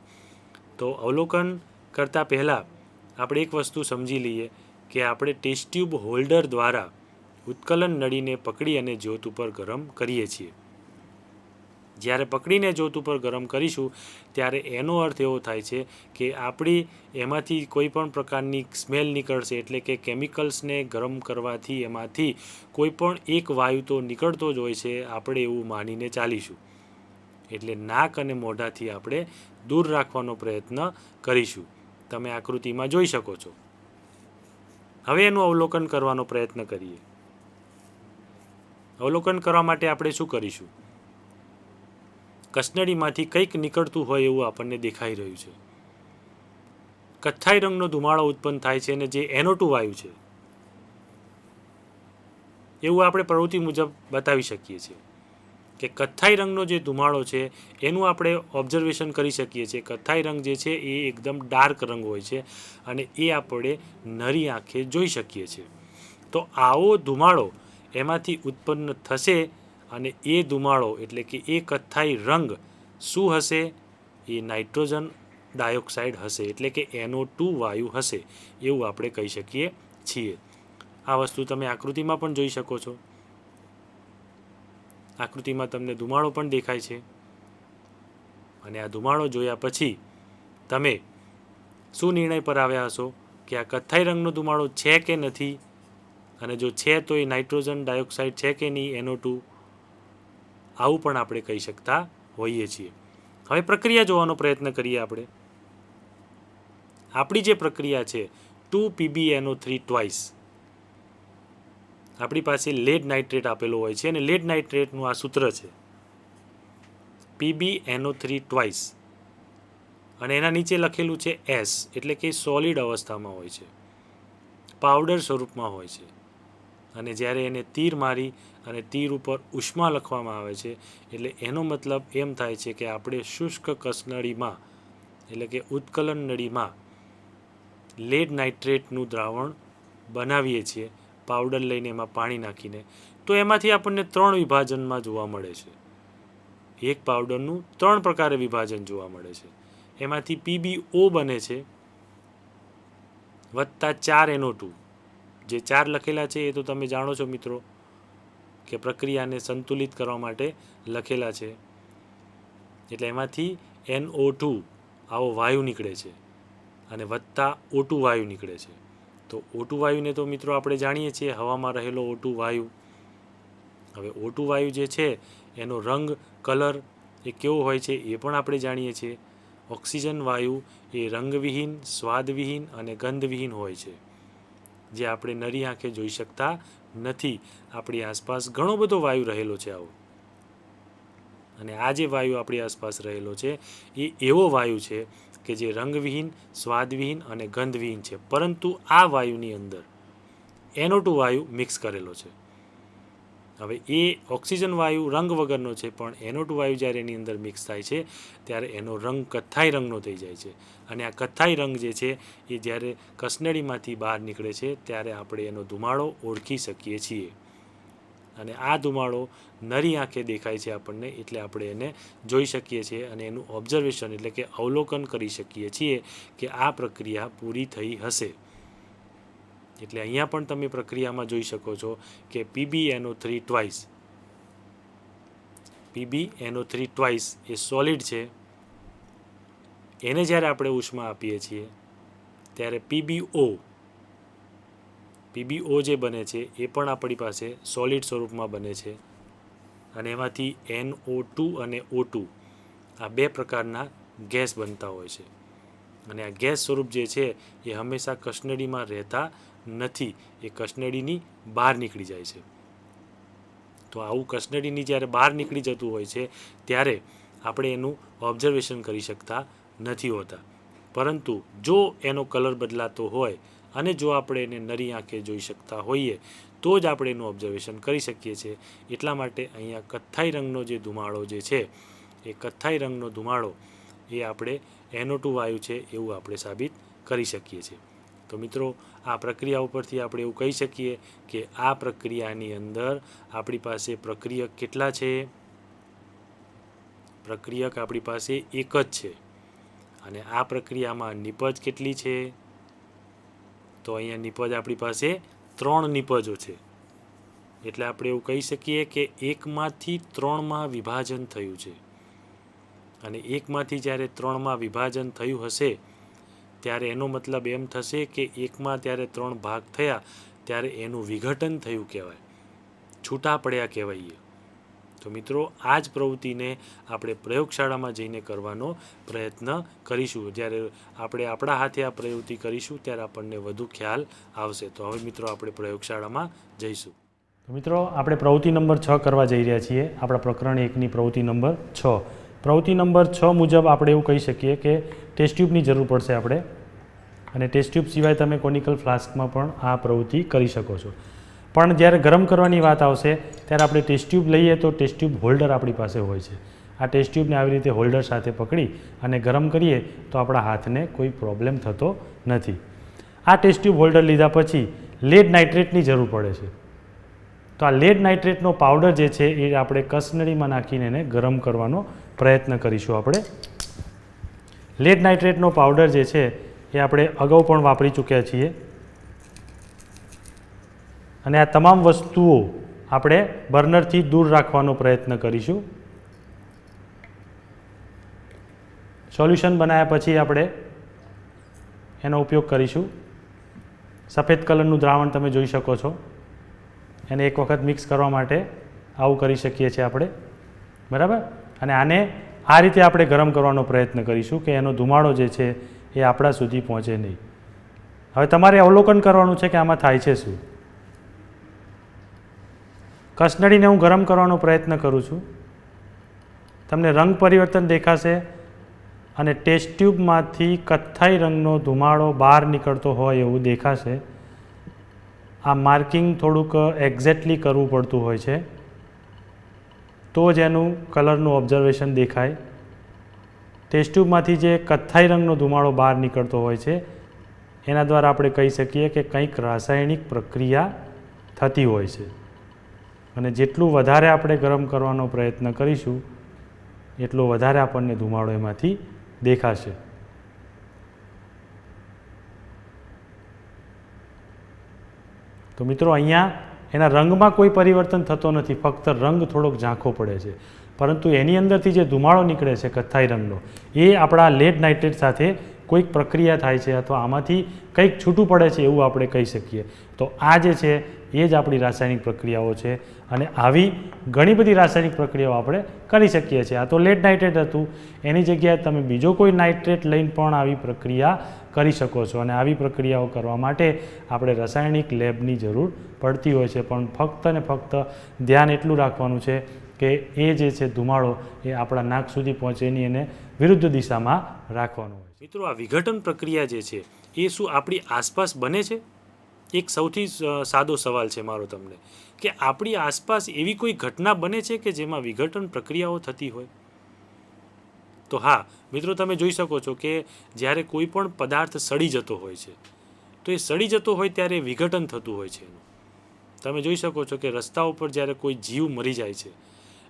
[SPEAKER 1] તો અવલોકન કરતાં પહેલાં આપણે એક વસ્તુ સમજી લઈએ કે આપણે ટેસ્ટ ટ્યુબ હોલ્ડર દ્વારા ઉત્કલન નળીને પકડી અને જ્યોત ઉપર ગરમ કરીએ છીએ. જ્યારે પકડીને જ્યોત ઉપર ગરમ કરીશું ત્યારે એનો અર્થ એવો થાય છે કે આપણી એમાંથી કોઈ પણ પ્રકારની સ્મેલ નીકળશે. એટલે કે કેમિકલ્સને ગરમ કરવાથી એમાંથી કોઈ પણ એક વાયુ તો નીકળતો જ હોય છે, આપણે એવું માનીને ચાલીશું. એટલે નાક અને મોઢાથી આપણે દૂર રાખવાનો પ્રયત્ન કરીશું. તમે આકૃતિમાં જોઈ શકો છો. હવે એનું અવલોકન કરવાનો પ્રયત્ન કરીએ. અવલોકન કરવા માટે આપણે શું કરીશું? કસનળીમાંથી કંઈક નીકળતું હોય એવું આપણને દેખાઈ રહ્યું છે. કથ્થાઈ રંગનો ધુમાડો ઉત્પન્ન થાય છે અને જે NO2 વાયુ છે એવું આપણે પ્રવૃત્તિ મુજબ બતાવી શકીએ છીએ કે કથ્થાઈ રંગનો જે ધુમાડો છે એનું આપણે ઓબ્ઝર્વેશન કરી શકીએ છીએ. કથ્થાઈ રંગ જે છે એ એકદમ ડાર્ક રંગ હોય છે અને એ આપણે નરી આંખે જોઈ શકીએ છીએ. તો આવો ધુમાડો એમાંથી ઉત્પન્ન થશે અને એ ધુમાડો એટલે કે એ કથ્થાઈ રંગ શું હશે? એ નાઇટ્રોજન ડાયોક્સાઇડ હશે. એટલે કે NO2 વાયુ હશે એવું આપણે કહી શકીએ છીએ. આ વસ્તુ તમે આકૃતિમાં પણ જોઈ શકો છો. આકૃતિમાં તમને ધુમાડો પણ દેખાય છે. અને આ ધુમાડો જોયા પછી તમે શું નિર્ણય પર આવ્યા હશો કે આ કથ્થાઈ રંગનો ધુમાડો છે કે નથી, અને જો છે તો એ નાઇટ્રોજન ડાયોક્સાઇડ છે કે નહીં, NO2. આવું પણ આપણે કહી શકતા હોઈએ છીએ. હવે પ્રક્રિયા જોવાનો પ્રયત્ન કરીએ આપણે. આપણી જે પ્રક્રિયા છે 2PbNO3 ટ્વાઇસ, આપણી પાસે લેડ નાઇટ્રેટ આપેલો હોય છે અને લેડ નાઇટ્રેટનું આ સૂત્ર છે PbNO3 ટ્વાઇસ, અને એના નીચે લખેલું છે S, એટલે કે સોલિડ અવસ્થામાં હોય છે, પાવડર સ્વરૂપમાં હોય છે. અને જ્યારે એને તીર મારી અને તીર ઉપર ઉષ્મા લખવામાં આવે છે એટલે એનો મતલબ એમ થાય છે કે આપણે શુષ્ક કસનળીમાં એટલે કે ઉત્કલન નળીમાં લેડ નાઇટ્રેટનું દ્રાવણ બનાવીએ છીએ પાવડર લઈને એમાં પાણી નાખીને. તો એમાંથી આપણને 3 વિભાજનમાં જોવા મળે છે. એક પાવડરનું 3 પ્રકારે વિભાજન જોવા મળે છે. એમાંથી PbO બને છે વત્તા 4 NO2. જે 4 લખેલા છે એ તો તમે જાણો છો મિત્રો કે પ્રક્રિયાને સંતુલિત કરવા માટે લખેલા છે. એટલે એમાંથી NO2 આવો વાયુ નીકળે છે અને વત્તા O2 વાયુ નીકળે છે. તો O2 વાયુને તો મિત્રો આપણે જાણીએ છીએ હવામાં રહેલો O2 વાયુ. હવે O2 વાયુ જે છે એનો રંગ કલર એ કેવો હોય છે એ પણ આપણે જાણીએ છીએ. ઓક્સિજન વાયુ એ રંગવિહીન, સ્વાદવિહીન અને ગંધવિહીન હોય છે, જે આપણે નરી આંખે જોઈ શકતા નથી. આપણી આસપાસ ઘણો બધો વાયુ રહેલો છે આવો, અને આ જે વાયુ આપણી આસપાસ રહેલો છે એ એવો વાયુ છે કે જે રંગવિહીન, સ્વાદવિહીન અને ગંધવિહીન છે, પરંતુ આ વાયુની અંદર NO2 વાયુ મિક્સ કરેલો છે. હવે એ ઓક્સિજન વાયુ રંગ વગરનો છે, પણ NO2 વાયુ જ્યારે એની અંદર મિક્સ થાય છે ત્યારે એનો રંગ કથ્થાઈ રંગનો થઈ જાય છે. અને આ કથ્થાઈ રંગ જે છે એ જ્યારે કસનળીમાંથી બહાર નીકળે છે ત્યારે આપણે એનો ધુમાડો ઓળખી શકીએ છીએ. અને આ ધુમાડો નરી આંખે દેખાય છે આપણને, એટલે આપણે એને જોઈ શકીએ છીએ અને એનું ઓબ્ઝર્વેશન એટલે કે અવલોકન કરી શકીએ છીએ કે આ પ્રક્રિયા પૂરી થઈ હશે. એટલે અહીંયા પણ તમે પ્રક્રિયામાં જોઈ શકો છો કે PbNO3 ટ્વાઇસ, PbNO3 ટ્વાઇસ એ સોલિડ છે. એને જ્યારે આપણે ઉષ્મા આપીએ છીએ ત્યારે PbO જે બને છે એ પણ આપણી પાસે સોલિડ સ્વરૂપમાં બને છે. અને એમાંથી NO2 અને O2 આ 2 પ્રકારના ગેસ બનતા હોય છે. અને આ ગેસ સ્વરૂપ જે છે એ હંમેશા કસનળીમાં રહેતા નથી, એ કસનળીની બહાર નીકળી જાય છે. તો આવું કસનળીની જ્યારે બહાર નીકળી જતું હોય છે ત્યારે આપણે એનું ઓબ્ઝર્વેશન કરી શકતા નથી હોતા. પરંતુ જો એનો કલર બદલાતો હોય અને જો આપણે એને નરી આંખે જોઈ શકતા હોઈએ તો જ આપણે એનું ઓબ્ઝર્વેશન કરી શકીએ છીએ. એટલા માટે અહીંયા કથ્થાઈ રંગનો જે ધુમાડો જે છે એ કથ્થાઈ રંગનો ધુમાડો એ આપણે NO2 વાયુ છે એવું આપણે સાબિત કરી શકીએ છીએ. તો મિત્રો આ પ્રક્રિયા ઉપરથી આપણે એવું કહી શકીએ કે આ પ્રક્રિયાની અંદર આપણી પાસે પ્રક્રિયક કેટલા છે? પ્રક્રિયક આપણી પાસે એક જ છે. અને આ પ્રક્રિયામાં નિપજ કેટલી છે? તો અહીંયા નિપજ આપણી પાસે 3 નિપજો છે. એટલે આપણે એવું કહી શકીએ કે 1માંથી 3માં વિભાજન થયું છે. અને 1માંથી જ્યારે 3માં વિભાજન થયું હશે ત્યારે એનો મતલબ એમ થશે કે 1માં ત્યારે 3 ભાગ થયા ત્યારે એનું વિઘટન થયું કહેવાય, છૂટા પડ્યા કહેવાય. તો મિત્રો આ જ પ્રવૃત્તિને આપણે પ્રયોગશાળામાં જઈને કરવાનો પ્રયત્ન કરીશું. જ્યારે આપણે આપણા હાથે આ પ્રવૃત્તિ કરીશું ત્યારે આપણને વધુ ખ્યાલ આવશે. તો હવે મિત્રો આપણે પ્રયોગશાળામાં જઈશું. તો મિત્રો આપણે પ્રવૃત્તિ નંબર 6 કરવા જઈ રહ્યા છીએ. આપણા પ્રકરણ 1ની પ્રવૃત્તિ નંબર 6. પ્રવૃત્તિ નંબર 6 મુજબ આપણે એવું કહી શકીએ કે ટેસ્ટ ટ્યુબની જરૂર પડશે આપણે, અને ટેસ્ટ ટ્યુબ સિવાય તમે કોનિકલ ફ્લાસ્કમાં પણ આ પ્રવૃત્તિ કરી શકો છો. પણ જ્યારે ગરમ કરવાની વાત આવશે ત્યારે આપણે ટેસ્ટ ટ્યુબ લઈએ તો ટેસ્ટ ટ્યુબ હોલ્ડર આપણી પાસે હોય છે. આ ટેસ્ટ ટ્યુબને આવી રીતે હોલ્ડર સાથે પકડી અને ગરમ કરીએ તો આપણા હાથને કોઈ પ્રોબ્લેમ થતો નથી. આ ટેસ્ટ ટ્યુબ હોલ્ડર લીધા પછી લેડ નાઇટ્રેટની જરૂર પડે છે. તો આ લેડ નાઇટ્રેટનો પાવડર જે છે એ આપણે કસનળીમાં નાખીને એને ગરમ કરવાનો પ્રયત્ન કરીશું. આપણે લેડ નાઇટ્રેટનો પાવડર જે છે એ આપણે અગાઉ પણ વાપરી ચૂક્યા છીએ. અને આ તમામ વસ્તુઓ આપણે બર્નરથી દૂર રાખવાનો પ્રયત્ન કરીશું. સોલ્યુશન બનાવ્યા પછી આપણે એનો ઉપયોગ કરીશું. સફેદ કલરનું દ્રાવણ તમે જોઈ શકો છો. એને એક વખત મિક્સ કરવા માટે આવું કરી શકીએ છીએ આપણે, બરાબર. અને આને આ રીતે આપણે ગરમ કરવાનો પ્રયત્ન કરીશું કે એનો ધુમાડો જે છે એ આપણા સુધી પહોંચે નહીં. હવે તમારે અવલોકન કરવાનું છે કે આમાં થાય છે શું. કસનળીને હું ગરમ કરવાનો પ્રયત્ન કરું છું. તમને રંગ પરિવર્તન દેખાશે અને ટેસ્ટ ટ્યુબમાંથી કથ્થાઈ રંગનો ધુમાડો બહાર નીકળતો હોય એવું દેખાશે. આ માર્કિંગ થોડુંક એક્ઝેક્ટલી કરવું પડતું હોય છે તો જ એનું કલરનું ઓબ્ઝર્વેશન દેખાય. ટેસ્ટ ટ્યુબમાંથી જે કથ્થાઈ રંગનો ધુમાડો બહાર નીકળતો હોય છે એના દ્વારા આપણે કહી શકીએ કે કંઈક રાસાયણિક પ્રક્રિયા થતી હોય છે. અને જેટલું વધારે આપણે ગરમ કરવાનો પ્રયત્ન કરીશું એટલો વધારે આપણને ધુમાડો એમાંથી દેખાશે. તો મિત્રો અહીંયા એના રંગમાં કોઈ પરિવર્તન થતો નથી, ફક્ત રંગ થોડોક ઝાંખો પડે છે. પરંતુ એની અંદરથી જે ધુમાડો નીકળે છે કથ્થાઈ રંગનો એ આપણા લેડ નાઇટ્રેટ સાથે કોઈક પ્રક્રિયા થાય છે અથવા આમાંથી કંઈક છૂટું પડે છે એવું આપણે કહી શકીએ. તો આ જે છે એ જ આપણી રાસાયણિક પ્રક્રિયાઓ છે અને આવી ઘણી બધી રાસાયણિક પ્રક્રિયાઓ આપણે કરી શકીએ છીએ. આ તો લેડ નાઇટ્રેટ હતું, એની જગ્યાએ તમે બીજો કોઈ નાઇટ્રેટ લઈને પણ આવી પ્રક્રિયા કરી શકો છો. અને આવી પ્રક્રિયાઓ કરવા માટે આપણે રાસાયણિક લેબની જરૂર પડતી હોય છે. પણ ફક્ત ને ફક્ત ધ્યાન એટલું રાખવાનું છે કે એ જે છે ધુમાડો એ આપણા નાક સુધી પહોંચે નહીં, એને વિરુદ્ધ દિશામાં રાખવાનું હોય છે. મિત્રો, આ વિઘટન પ્રક્રિયા જે છે એ શું આપણી આસપાસ બને છે? એક સૌથી સાદો સવાલ છે મારો તમને, કે આપણી આસપાસ એવી કોઈ ઘટના બને છે કે જેમાં વિઘટન પ્રક્રિયાઓ થતી હોય? તો હા મિત્રો, તમે જોઈ શકો છો કે જ્યારે કોઈ પણ પદાર્થ સડી જતો હોય છે તો એ સડી જતો હોય ત્યારે વિઘટન થતું હોય છે એનું. તમે જોઈ શકો છો કે રસ્તા ઉપર જ્યારે કોઈ જીવ મરી જાય છે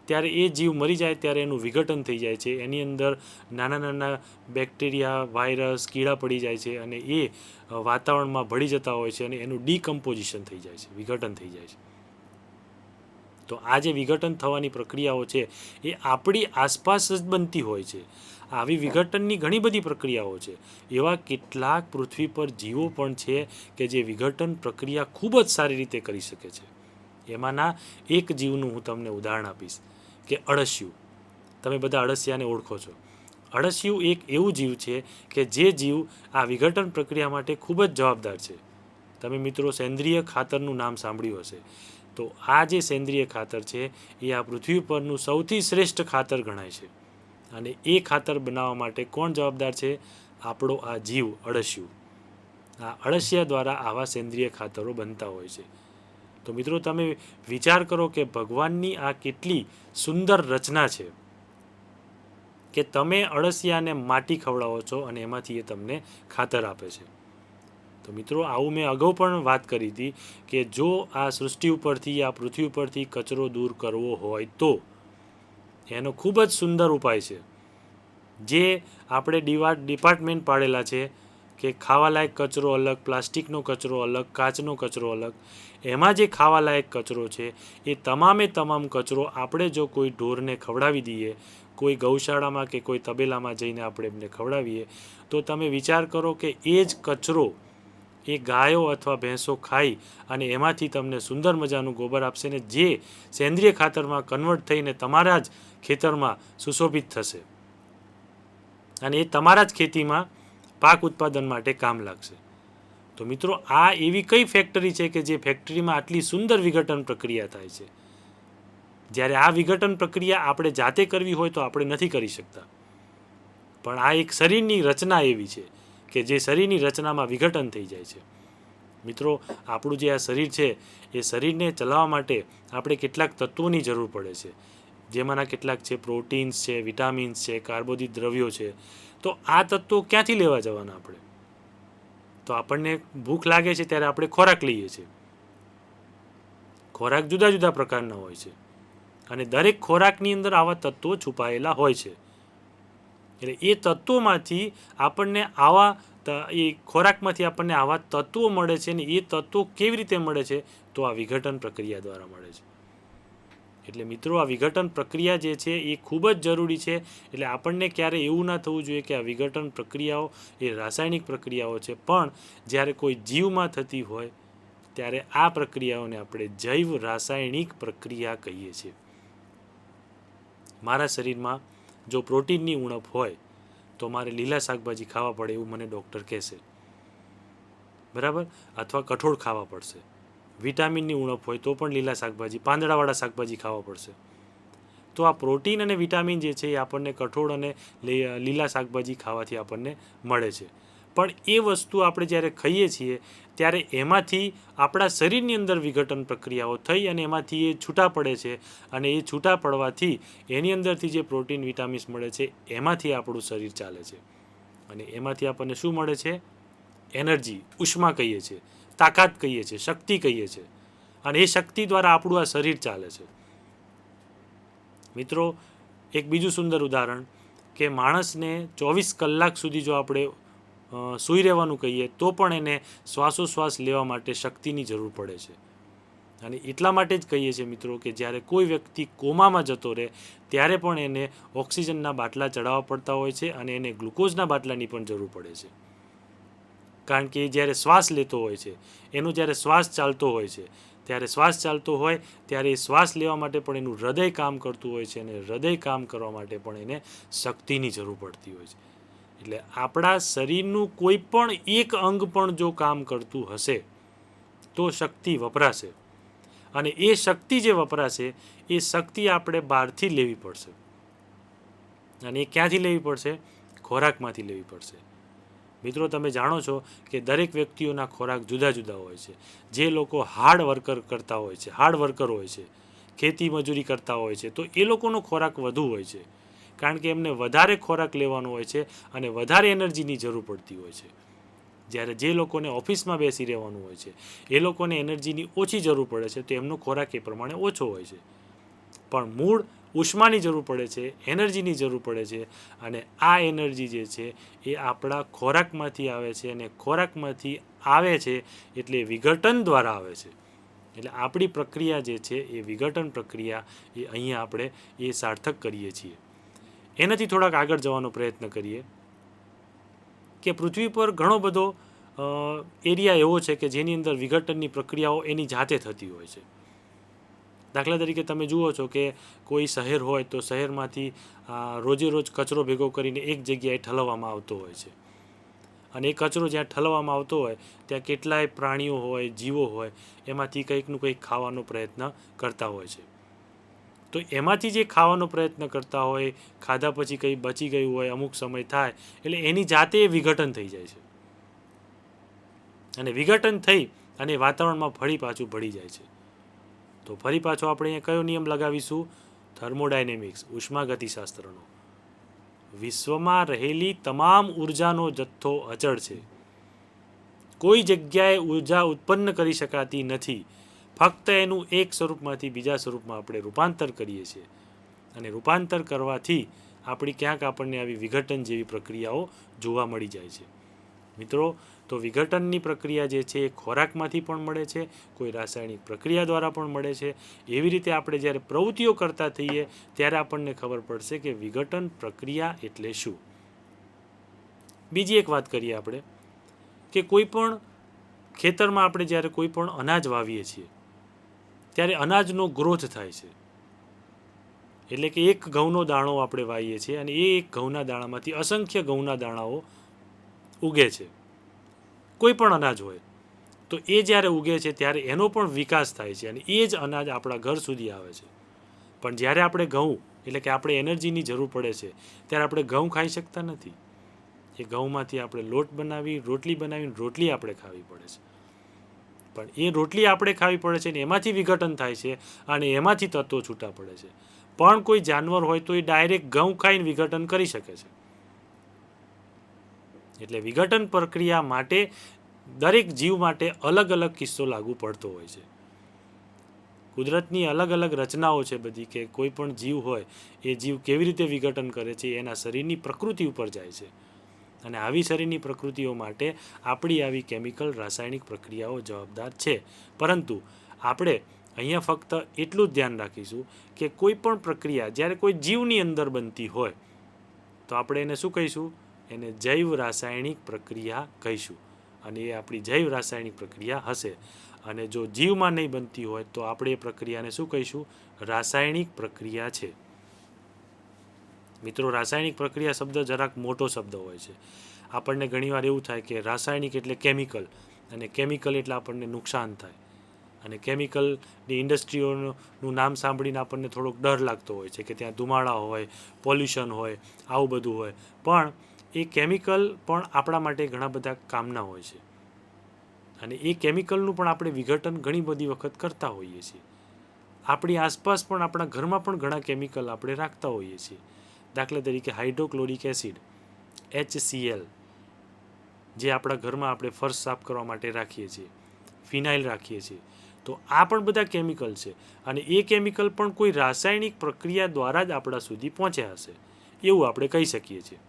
[SPEAKER 1] ત્યારે એ જીવ મરી જાય ત્યારે એનું વિઘટન થઈ જાય છે. એની અંદર નાના નાના બેક્ટેરિયા, વાયરસ, કીડા પડી જાય છે અને એ વાતાવરણમાં ભળી જતા હોય છે અને એનું ડિકમ્પોઝિશન થઈ જાય છે, વિઘટન થઈ જાય છે. તો આ જે વિઘટન થવાની પ્રક્રિયાઓ છે એ આપણી આસપાસ જ બનતી હોય છે. આવી વિઘટનની ઘણી બધી પ્રક્રિયાઓ છે. એવા કેટલાક પૃથ્વી પર જીવો પણ છે કે જે વિઘટન પ્રક્રિયા ખૂબ જ સારી રીતે કરી શકે છે. એમાંના એક જીવનું હું તમને ઉદાહરણ આપીશ કે અળસિયું. તમે બધા અળસિયાને ઓળખો છો. અળસિયું એક એવું જીવ છે કે જે જીવ આ વિઘટન પ્રક્રિયા માટે ખૂબ જ જવાબદાર છે. તમે મિત્રો સેન્દ્રિય ખાતરનું નામ સાંભળ્યું હશે. તો આ જે સેન્દ્રિય ખાતર છે એ આ પૃથ્વી પરનું સૌથી શ્રેષ્ઠ ખાતર ગણાય છે. અને એ ખાતર બનાવવા માટે કોણ જવાબદાર છે? આપણો આ જીવ અળસિયું. આ અળસિયા દ્વારા આવા સેન્દ્રિય ખાતરો બનતા હોય છે. તો મિત્રો, તમે વિચાર કરો કે ભગવાનની આ કેટલી સુંદર રચના છે કે તમે અળસિયાને માટી ખવડાવો છો અને એમાંથી એ તમને ખાતર આપે છે. તો મિત્રો, આવું મેં અગાઉ પણ વાત કરી હતી કે જો આ સૃષ્ટિ ઉપરથી, આ પૃથ્વી ઉપરથી કચરો દૂર કરવો હોય તો એનો ખૂબ જ સુંદર ઉપાય છે જે આપણે ડિપાર્ટમેન્ટ પાડેલા છે કે ખાવાલાયક કચરો અલગ, પ્લાસ્ટિકનો કચરો અલગ, કાચનો કચરો અલગ. એમાં જે ખાવાલાયક કચરો છે એ તમામે તમામ કચરો આપણે જો કોઈ ઢોરને ખવડાવી દઈએ, કોઈ ગૌશાળામાં કે કોઈ તબેલામાં જઈને આપણે એમને ખવડાવીએ તો તમે વિચાર કરો કે એ જ કચરો એ ગાયો અથવા ભેંસો ખાઈ અને એમાંથી તમને સુંદર મજાનું ગોબર આપશે ને જે સેન્દ્રિય ખાતરમાં કન્વર્ટ થઈને તમારા જ ખેતરમાં સુશોભિત થશે અને એ તમારા જ ખેતીમાં પાક ઉત્પાદન માટે કામ લાગશે. તો મિત્રો, આ એવી કઈ ફેક્ટરી છે કે જે ફેક્ટરીમાં આટલી સુંદર વિઘટન પ્રક્રિયા થાય છે? જ્યારે આ વિઘટન પ્રક્રિયા આપણે જાતે કરવી હોય તો આપણે નથી કરી શકતા. પણ આ એક શરીરની રચના એવી છે કે જે શરીરની રચનામાં વિઘટન થઈ જાય છે. મિત્રો, આપણું જે આ શરીર છે એ શરીરને ચલાવવા માટે આપણે કેટલાક તત્વોની જરૂર પડે છે. જેમાંના કેટલાક છે પ્રોટીન્સ છે, વિટામિન્સ છે, કાર્બોદિત દ્રવ્યો છે. તો આ તત્વો ક્યાંથી લેવા જવાના આપણે? તો આપણને ભૂખ લાગે છે ત્યારે આપણે ખોરાક લઈએ છીએ. ખોરાક જુદા જુદા પ્રકારના હોય છે અને દરેક ખોરાકની અંદર આવા તત્વો છુપાયેલા હોય છે. એટલે એ તત્વોમાંથી આપણને એ ખોરાકમાંથી આપણને આવા તત્વો મળે છે ને એ તત્વો કેવી રીતે મળે છે? તો આ વિઘટન પ્રક્રિયા દ્વારા મળે છે. એટલે મિત્રો આ વિઘટન પ્રક્રિયા જે છે એ ખૂબ જ જરૂરી છે. એટલે આપણને ક્યારે એવું ના થવું જોઈએ કે આ વિઘટન પ્રક્રિયાઓ એ રાસાયણિક પ્રક્રિયાઓ છે, પણ જ્યારે કોઈ જીવમાં થતી હોય ત્યારે આ પ્રક્રિયાઓને આપણે જૈવ રાસાયણિક પ્રક્રિયા કહીએ છીએ. મારા શરીરમાં જો પ્રોટીનની ઉણપ હોય તો મારે લીલા શાકભાજી ખાવા પડે એવું મને ડૉક્ટર કહેશે, બરાબર, અથવા કઠોળ ખાવા પડશે. વિટામિનની ઉણપ હોય તો પણ લીલા શાકભાજી, પાંદડાવાળા શાકભાજી ખાવા પડશે. તો આ પ્રોટીન અને વિટામિન જે છે એ આપણને કઠોળ અને લીલા શાકભાજી ખાવાથી આપણને મળે છે. પણ એ વસ્તુ આપણે જ્યારે ખાઈએ છીએ ત્યારે એમાંથી આપણા શરીરની અંદર વિઘટન પ્રક્રિયાઓ થઈ અને એમાંથી એ છૂટા પડે છે, અને એ છૂટા પડવાથી એની અંદરથી જે પ્રોટીન વિટામિન્સ મળે છે એમાંથી આપણું શરીર ચાલે છે. અને એમાંથી આપણને શું મળે છે? એનર્જી, ઉષ્મા કહીએ છીએ, તાકાત કહીએ છીએ, શક્તિ કહીએ છીએ. અને એ શક્તિ દ્વારા આપણું આ શરીર ચાલે છે. મિત્રો, એક બીજું સુંદર ઉદાહરણ કે માણસને 24 કલાક સુધી જો આપણે સૂઈ રહેવાનું કહીએ તો પણ એને શ્વાસોશ્વાસ લેવા માટે શક્તિની જરૂર પડે છે. અને એટલા માટે જ કહીએ છીએ મિત્રો કે જ્યારે કોઈ વ્યક્તિ કોમામાં જતો રહે ત્યારે પણ એને ઓક્સિજનના બાટલા ચડાવવા પડતા હોય છે અને એને ગ્લુકોઝના બાટલાની પણ જરૂર પડે છે. કારણ કે એ જ્યારે શ્વાસ લેતો હોય છે, એનો જ્યારે શ્વાસ ચાલતો હોય છે, ત્યારે શ્વાસ ચાલતો હોય ત્યારે એ શ્વાસ લેવા માટે પણ એનું હૃદય કામ કરતું હોય છે, અને હૃદય કામ કરવા માટે પણ એને શક્તિની જરૂર પડતી હોય છે. એટલે આપણા શરીરનું કોઈ પણ એક અંગ પણ જો કામ કરતું હશે તો શક્તિ વપરાશે. અને એ શક્તિ જે વપરાશે એ શક્તિ આપણે બહારથી લેવી પડશે. અને એ ક્યાંથી લેવી પડશે? ખોરાકમાંથી લેવી પડશે. મિત્રો, તમે જાણો છો કે દરેક વ્યક્તિઓના ખોરાક જુદા જુદા હોય છે. જે લોકો હાર્ડ વર્કર હોય છે, ખેતી મજૂરી કરતા હોય છે, તો એ લોકોનો ખોરાક વધુ હોય છે, કારણ કે એમને વધારે ખોરાક લેવાનો હોય છે અને વધારે એનર્જીની જરૂર પડતી હોય છે. જ્યારે જે લોકોને ઓફિસમાં બેસી રહેવાનું હોય છે એ લોકોને એનર્જીની ઓછી જરૂર પડે છે, તો એમનો ખોરાક એ પ્રમાણે ઓછો હોય છે. પણ મૂળ ઉષ્માની જરૂર પડે છે, એનર્જીની જરૂર પડે છે, અને આ એનર્જી જે છે એ આપણા ખોરાકમાંથી આવે છે, અને ખોરાકમાંથી આવે છે એટલે વિઘટન દ્વારા આવે છે. એટલે આપણી પ્રક્રિયા જે છે એ વિઘટન પ્રક્રિયા એ અહીંયા આપણે એ સાર્થક કરીએ છીએ. એનાથી થોડાક આગળ જવાનો પ્રયત્ન કરીએ કે પૃથ્વી પર ઘણો બધો એરિયા એવો છે કે જેની અંદર વિઘટનની પ્રક્રિયાઓ એની જાતે થતી હોય છે. દાખલા તરીકે તમે જુઓ છો કે કોઈ શહેર હોય તો શહેરમાંથી રોજે રોજ કચરો ભેગો કરીને એક જગ્યાએ ઠલવવામાં આવતો હોય છે, અને એ કચરો જ્યાં ઠલવવામાં આવતો હોય ત્યાં કેટલાય પ્રાણીઓ હોય, જીવો હોય, એમાંથી કંઈકનું કંઈક ખાવાનો પ્રયત્ન કરતા હોય છે. તો એમાંથી જે ખાવાનો પ્રયત્ન કરતા હોય, ખાધા પછી કંઈ બચી ગયું હોય, અમુક સમય થાય એટલે એની જાતે વિઘટન થઈ જાય છે, અને વિઘટન થઈ અને વાતાવરણમાં ફરી પાછું ભળી જાય છે. તો ફરી પાછો આપણે અહીંયા કયો નિયમ લગાવીશું? થર્મોડાયનેમિક્સ, ઉષ્માગતિશાસ્ત્રનો. વિશ્વમાં રહેલી તમામ ઉર્જાનો જથ્થો અચળ છે. કોઈ જગ્યાએ ઉર્જા ઉત્પન્ન કરી શકાતી નથી. ફક્ત એનું એક સ્વરૂપમાંથી બીજા સ્વરૂપમાં આપણે રૂપાંતર કરીએ છીએ, અને રૂપાંતર કરવાથી આપણી ક્યાંક આપણને આવી વિઘટન જેવી પ્રક્રિયાઓ જોવા મળી જાય છે. મિત્રો, તો વિઘટનની પ્રક્રિયા જે છે એ ખોરાકમાંથી પણ મળે છે, કોઈ રાસાયણિક પ્રક્રિયા દ્વારા પણ મળે છે. એવી રીતે આપણે જ્યારે પ્રવૃત્તિઓ કરતા થઈએ ત્યારે આપણને ખબર પડશે કે વિઘટન પ્રક્રિયા એટલે શું. બીજી એક વાત કરીએ આપણે કે કોઈ પણ ખેતરમાં આપણે જ્યારે કોઈ પણ અનાજ વાવીએ છીએ ત્યારે અનાજનો ગ્રોથ થાય છે. એટલે કે એક ઘઉંનો દાણો આપણે વાવીએ છીએ અને એ એક ઘઉંના દાણામાંથી અસંખ્ય ઘઉંના દાણાઓ ઉગે છે. કોઈ પણ અનાજ હોય તો એ જ્યારે ઉગે છે ત્યારે એનો પણ વિકાસ થાય છે, અને એ જ અનાજ આપણા ઘર સુધી આવે છે. પણ જ્યારે આપણે ઘઉં એટલે કે આપણે એનર્જીની જરૂર પડે છે ત્યારે આપણે ઘઉં ખાઈ શકતા નથી. એ ઘઉંમાંથી આપણે લોટ બનાવી, રોટલી બનાવીને રોટલી આપણે ખાવી પડે છે. પણ એ રોટલી આપણે ખાવી પડે છે ને એમાંથી વિઘટન થાય છે અને એમાંથી તત્વો છૂટા પડે છે. પણ કોઈ જાનવર હોય તો એ ડાયરેક્ટ ઘઉં ખાઈને વિઘટન કરી શકે છે. એટલે વિઘટન પ્રક્રિયા માટે દરેક જીવ માટે અલગ અલગ કિસ્સો લાગુ પડતો હોય છે. કુદરતની અલગ અલગ રચનાઓ છે બધી, કે કોઈ પણ જીવ હોય એ જીવ કેવી રીતે વિઘટન કરે છે એના શરીરની પ્રકૃતિ ઉપર જાય છે. અને આવી શરીરની પ્રકૃતિઓ માટે આપણી આવી કેમિકલ રાસાયણિક પ્રક્રિયાઓ જવાબદાર છે. પરંતુ આપણે અહીંયા ફક્ત એટલું જ ધ્યાન રાખીશું કે કોઈ પણ પ્રક્રિયા જ્યારે કોઈ જીવની અંદર બનતી હોય તો આપણે એને શું કહીશું? એને જૈવ રાસાયણિક પ્રક્રિયા કહીશું. અને એ આપણી જૈવ રાસાયણિક પ્રક્રિયા હશે. અને જો જીવમાં નહીં બનતી હોય તો આપણે એ પ્રક્રિયાને શું કહીશું? રાસાયણિક પ્રક્રિયા છે. મિત્રો, રાસાયણિક પ્રક્રિયા શબ્દ જરાક મોટો શબ્દ હોય છે. આપણને ઘણીવાર એવું થાય કે રાસાયણિક એટલે કેમિકલ, અને કેમિકલ એટલે આપણને નુકસાન થાય. અને કેમિકલની ઇન્ડસ્ટ્રીઓનું નામ સાંભળીને આપણને થોડોક ડર લાગતો હોય છે કે ત્યાં ધુમાડા હોય, પોલ્યુશન હોય, આવું બધું હોય. પણ એ કેમિકલ પણ આપણા માટે ઘણા બધા કામના હોય છે. અને એ કેમિકલનું પણ આપણે વિઘટન ઘણી બધી વખત કરતા હોઈએ છીએ. આપણી આસપાસ પણ, આપણા ઘરમાં પણ ઘણા કેમિકલ આપણે રાખતા હોઈએ છીએ. દાખલા તરીકે હાઇડ્રોક્લોરિક એસિડ, HCl, જે આપણા ઘરમાં આપણે ફર્શ સાફ કરવા માટે રાખીએ છીએ, ફિનાઇલ રાખીએ છીએ. તો આ પણ બધા કેમિકલ છે. અને એ કેમિકલ પણ કોઈ રાસાયણિક પ્રક્રિયા દ્વારા જ આપણા સુધી પહોંચ્યા હશે, એવું આપણે કહી શકીએ છીએ.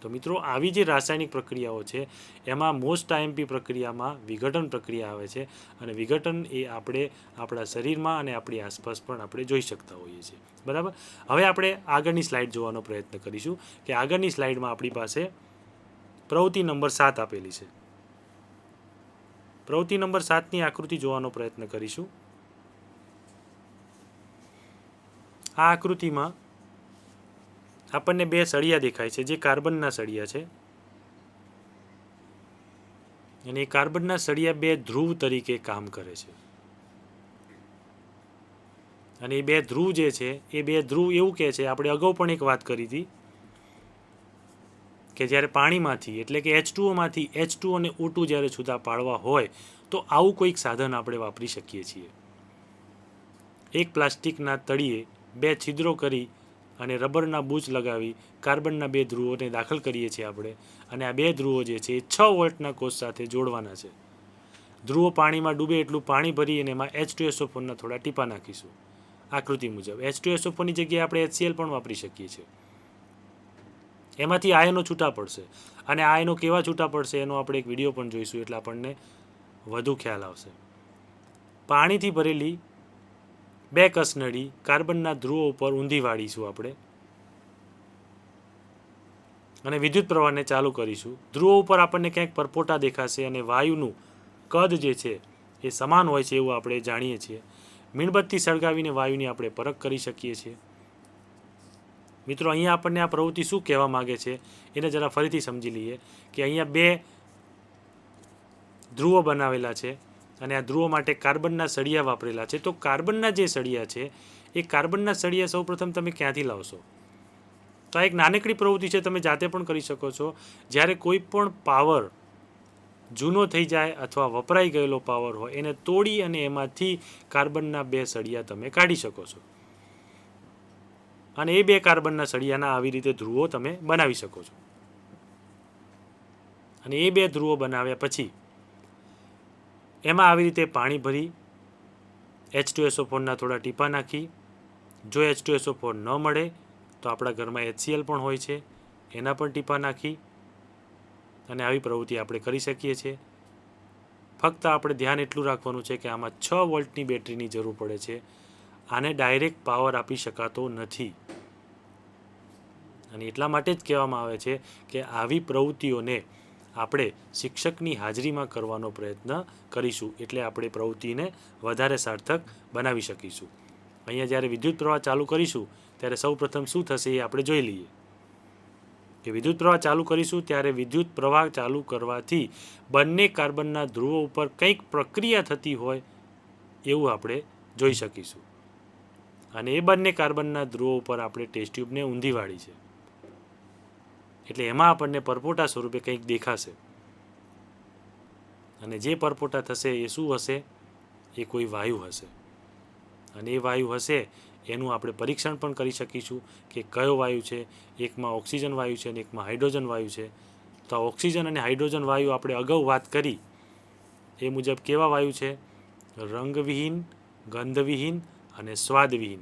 [SPEAKER 1] તો મિત્રો, આવી જે રાસાયણિક પ્રક્રિયાઓ છે એમાં મોસ્ટ આઈએમપી પ્રક્રિયામાં વિઘટન પ્રક્રિયા આવે છે. અને વિઘટન એ આપણે આપણા શરીરમાં અને આપણી આસપાસ પણ આપણે જોઈ શકતા હોઈએ છીએ. બરાબર. હવે આપણે આગળની સ્લાઇડ જોવાનો પ્રયત્ન કરીશું કે આગળની સ્લાઇડમાં આપણી પાસે પ્રવૃત્તિ નંબર 7 આપેલી છે. પ્રવૃત્તિ નંબર 7ની આકૃતિ જોવાનો પ્રયત્ન કરીશું. આ આકૃતિમાં આપણને 2 સળિયા દેખાય છે, જે કાર્બનના સળિયા છે. અને એ કાર્બનના સળિયા 2 ધ્રુવ તરીકે કામ કરે છે. અને એ 2 ધ્રુવ જે છે એ 2 ધ્રુવ એવું કહે છે, આપણે અગાઉ પણ એક વાત કરી હતી કે જ્યારે પાણીમાંથી, એટલે કે H2O માંથી H2 અને O2 જ્યારે છૂટા પાડવા હોય તો આવું કોઈક સાધન આપણે વાપરી શકીએ છીએ. એક પ્લાસ્ટિકના તળિયે 2 છિદ્રો કરી અને રબરના બૂચ લગાવી કાર્બનના 2 ધ્રુવોને દાખલ કરીએ છીએ આપણે. અને આ 2 ધ્રુવો જે છે એ 6 વોલ્ટના કોષ સાથે જોડવાના છે. ધ્રુવો પાણીમાં ડૂબે એટલું પાણી ભરી અને એમાં H2SO4ના થોડા ટીપા નાખીશું. આકૃતિ મુજબ H2SO4ની જગ્યાએ આપણે HCl પણ વાપરી શકીએ છીએ. એમાંથી આયનો છૂટા પડશે. અને આયનો કેવા છૂટા પડશે એનો આપણે એક વિડીયો પણ જોઈશું, એટલે આપણને વધુ ખ્યાલ આવશે. પાણીથી ભરેલી 2 કસનળી કાર્બનના ધ્રુવો ઉપર ઊંધી વાળીશું આપણે, અને વિદ્યુત પ્રવાહને ચાલુ કરીશું. ધ્રુવો ઉપર આપણને ક્યાંક પરપોટા દેખાશે અને વાયુનું કદ જે છે એ સમાન હોય છે એવું આપણે જાણીએ છીએ. મીણબત્તી સળગાવીને વાયુની આપણે પરખ કરી શકીએ છીએ. મિત્રો, અહીંયા આપણને આ પ્રવૃત્તિ શું કહેવા માગે છે એને જરા ફરીથી સમજી લઈએ કે અહીંયા 2 ધ્રુવો બનાવેલા છે અને આ ધ્રુવો માટે કાર્બનના સળિયા વાપરેલા છે. તો કાર્બનના જે સળિયા છે એ કાર્બનના સળિયા સૌપ્રથમ તમે ક્યાંથી લાવશો? તો આ એક નાનકડી પ્રવૃત્તિ છે, તમે જાતે પણ કરી શકો છો. જ્યારે કોઈ પણ પાવર જૂનો થઈ જાય અથવા વપરાઈ ગયેલો પાવર હોય એને તોડી અને એમાંથી કાર્બનના 2 સળિયા તમે કાઢી શકો છો. અને એ 2 કાર્બનના સળિયાના આવી રીતે ધ્રુવો તમે બનાવી શકો છો. અને એ 2 ધ્રુવો બનાવ્યા પછી એમાં આવી રીતે પાણી ભરી H2SO4ના થોડા ટીપા નાખી, જો H2SO4 ન મળે તો આપણા ઘરમાં HCl પણ હોય છે, એના પણ ટીપા નાખી અને આવી પ્રવૃત્તિ આપણે કરી શકીએ છીએ. ફક્ત આપણે ધ્યાન એટલું રાખવાનું છે કે આમાં 6 વોલ્ટની બેટરીની જરૂર પડે છે. આને ડાયરેક્ટ પાવર આપી શકાતો નથી. અને એટલા માટે જ કહેવામાં આવે છે કે આવી પ્રવૃત્તિઓને આપણે શિક્ષકની હાજરીમાં કરવાનો પ્રયત્ન કરીશું, એટલે આપણે પ્રવૃત્તિને વધારે સાર્થક બનાવી શકીશું. અહીંયા જ્યારે વિદ્યુત પ્રવાહ ચાલુ કરીશું ત્યારે સૌ પ્રથમ શું થશે એ આપણે જોઈ લઈએ. કે વિદ્યુત પ્રવાહ ચાલુ કરીશું ત્યારે વિદ્યુત પ્રવાહ ચાલુ કરવાથી બંને કાર્બનના ધ્રુવો ઉપર કંઈક પ્રક્રિયા થતી હોય એવું આપણે જોઈ શકીશું. અને એ બંને કાર્બનના ધ્રુવો ઉપર આપણે ટેસ્ટ ટ્યુબને ઊંધી વાળી છે, એટલે એમાં આપણને પરપોટા સ્વરૂપે કંઈક દેખાશે. અને જે પરપોટા થશે એ શું હશે? એ કોઈ વાયુ હશે. અને એ વાયુ હશે એનું આપણે પરીક્ષણ પણ કરી શકીશું કે કયો વાયુ છે. એકમાં ઓક્સિજન વાયુ છે અને એકમાં હાઇડ્રોજન વાયુ છે. તો આ ઓક્સિજન અને હાઇડ્રોજન વાયુ આપણે અગાઉ વાત કરી એ મુજબ કેવા વાયુ છે? રંગવિહીન, ગંધવિહીન અને સ્વાદવિહીન,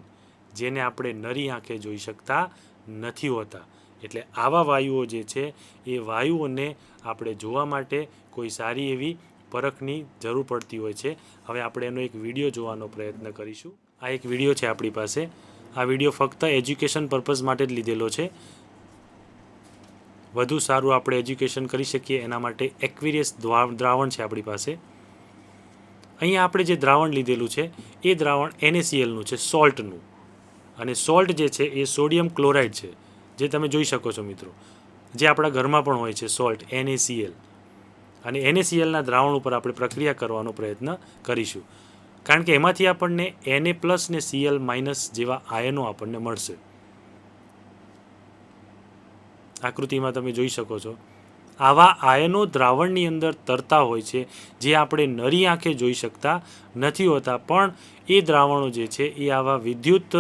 [SPEAKER 1] જેને આપણે નરી આંખે જોઈ શકતા નથી હોતા. એટલે આવા વાયુઓ જે છે એ વાયુઓને આપણે જોવા માટે કોઈ સારી એવી પરખની જરૂર પડતી હોય છે. હવે આપણે એનો એક વિડીયો જોવાનો પ્રયત્ન કરીશું. આ એક વિડીયો છે આપણી પાસે. આ વિડીયો ફક્ત એજ્યુકેશન પર્પઝ માટે જ લીધેલો છે. વધુ સારું આપણે એજ્યુકેશન કરી શકીએ એના માટે એક્વેરિયસ દ્રાવણ છે આપણી પાસે. અહીંયા આપણે જે દ્રાવણ લીધેલું છે એ દ્રાવણ NaClનું છે, સોલ્ટનું. અને સોલ્ટ જે છે એ સોડિયમ ક્લોરાઇડ છે, જે તમે જોઈ શકો છો મિત્રો, જે આપણા ઘરમાં પણ હોય છે સોલ્ટ, NaCl. અને NaClના દ્રાવણ ઉપર આપણે પ્રક્રિયા કરવાનો પ્રયત્ન કરીશું, કારણ કે એમાંથી આપણને Na+ ને Cl- જેવા આયનો આપણને મળશે. આકૃતિમાં તમે જોઈ શકો છો આવા આયનો દ્રાવણની અંદર તરતા હોય છે, જે આપણે નરી આંખે જોઈ શકતા નથી હોતા, પણ એ દ્રાવણો જે છે એ આવા વિદ્યુત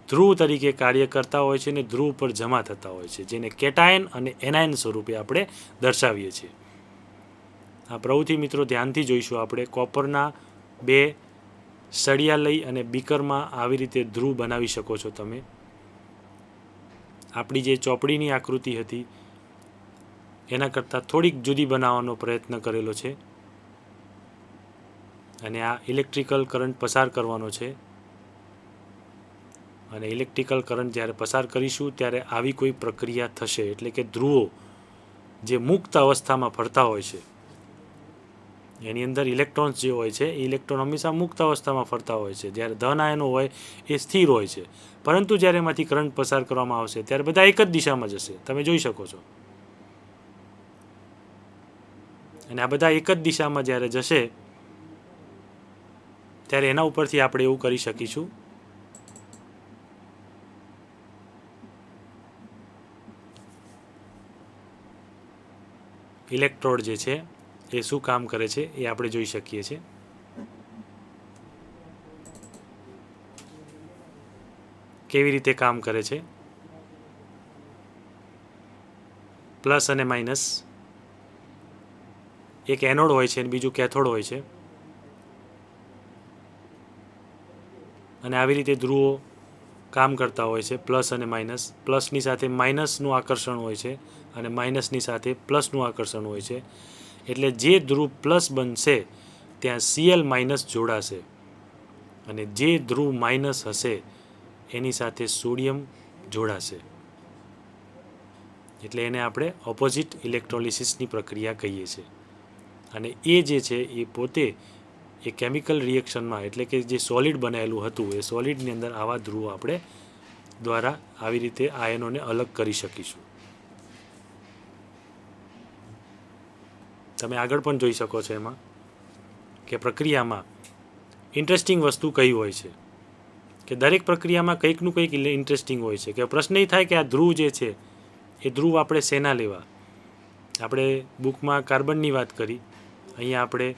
[SPEAKER 1] ધ્રુવ તરીકે કાર્ય કરતા હોય છે અને ધ્રુવ પર જમા થતા હોય છે, જેને કેટાયન અને એનાયન સ્વરૂપે આપણે દર્શાવીએ છીએ. આ પ્રવૃત્તિ મિત્રો ધ્યાનથી જોઈશું આપણે. કોપરના 2 સળિયા લઈ અને બીકરમાં આવી રીતે ધ્રુવ બનાવી શકો છો તમે. આપણી જે ચોપડીની આકૃતિ હતી એના કરતાં થોડીક જુદી બનાવવાનો પ્રયત્ન કરેલો છે. અને આ ઇલેક્ટ્રિકલ કરંટ પસાર કરવાનો છે. અને ઇલેક્ટ્રિકલ કરંટ જ્યારે પસાર કરીશું ત્યારે આવી કોઈ પ્રક્રિયા થશે, એટલે કે ધ્રુવો જે મુક્ત અવસ્થામાં ફરતા હોય છે, એની અંદર ઇલેક્ટ્રોન્સ જે હોય છે એ ઇલેક્ટ્રોન હંમેશા મુક્ત અવસ્થામાં ફરતા હોય છે. જ્યારે ધન આયનો હોય એ સ્થિર હોય છે, પરંતુ જ્યારે એમાંથી કરંટ પસાર કરવામાં આવશે ત્યારે બધા એક જ દિશામાં જશે, તમે જોઈ શકો છો. અને આ બધા એક જ દિશામાં જ્યારે જશે ત્યારે એના ઉપરથી આપણે એવું કરી શકીશું ઇલેક્ટ્રોડ જે છે એ શું કામ કરે છે એ આપણે જોઈ શકીએ છીએ. કેવી રીતે કામ કરે છે. પ્લસ અને માઇનસ, એક એનોડ હોય છે અને બીજું કેથોડ હોય છે. અને આવી રીતે ધ્રુવો કામ કરતા હોય છે, પ્લસ અને માઇનસ. પ્લસની સાથે માઇનસનું આકર્ષણ હોય છે અને માઇનસની સાથે પ્લસનું આકર્ષણ હોય છે. એટલે જે ધ્રુવ પ્લસ બનશે ત્યાં Cl- જોડાશે, અને જે ધ્રુવ માઇનસ હશે એની સાથે સોડિયમ જોડાશે. એટલે એને આપણે ઓપોઝિટ ઇલેક્ટ્રોલિસિસની પ્રક્રિયા કહીએ છીએ. અને એ જે છે એ પોતે એ કેમિકલ રિએક્શનમાં, એટલે કે જે સોલિડ બનાવેલું હતું એ સોલિડની અંદર આવા ધ્રુવો આપણે દ્વારા આવી રીતે આયનોને અલગ કરી શકીશું. તમે આગળ પણ જોઈ શકો છો એમાં કે પ્રક્રિયામાં ઇન્ટરેસ્ટિંગ વસ્તુ કઈ હોય છે, કે દરેક પ્રક્રિયામાં કંઈકનું કંઈક ઇન્ટરેસ્ટિંગ હોય છે. કે પ્રશ્ન એ થાય કે આ ધ્રુવ જે છે એ ધ્રુવ આપણે શેના લેવા. આપણે બુકમાં કાર્બનની વાત કરી, અહીંયા આપણે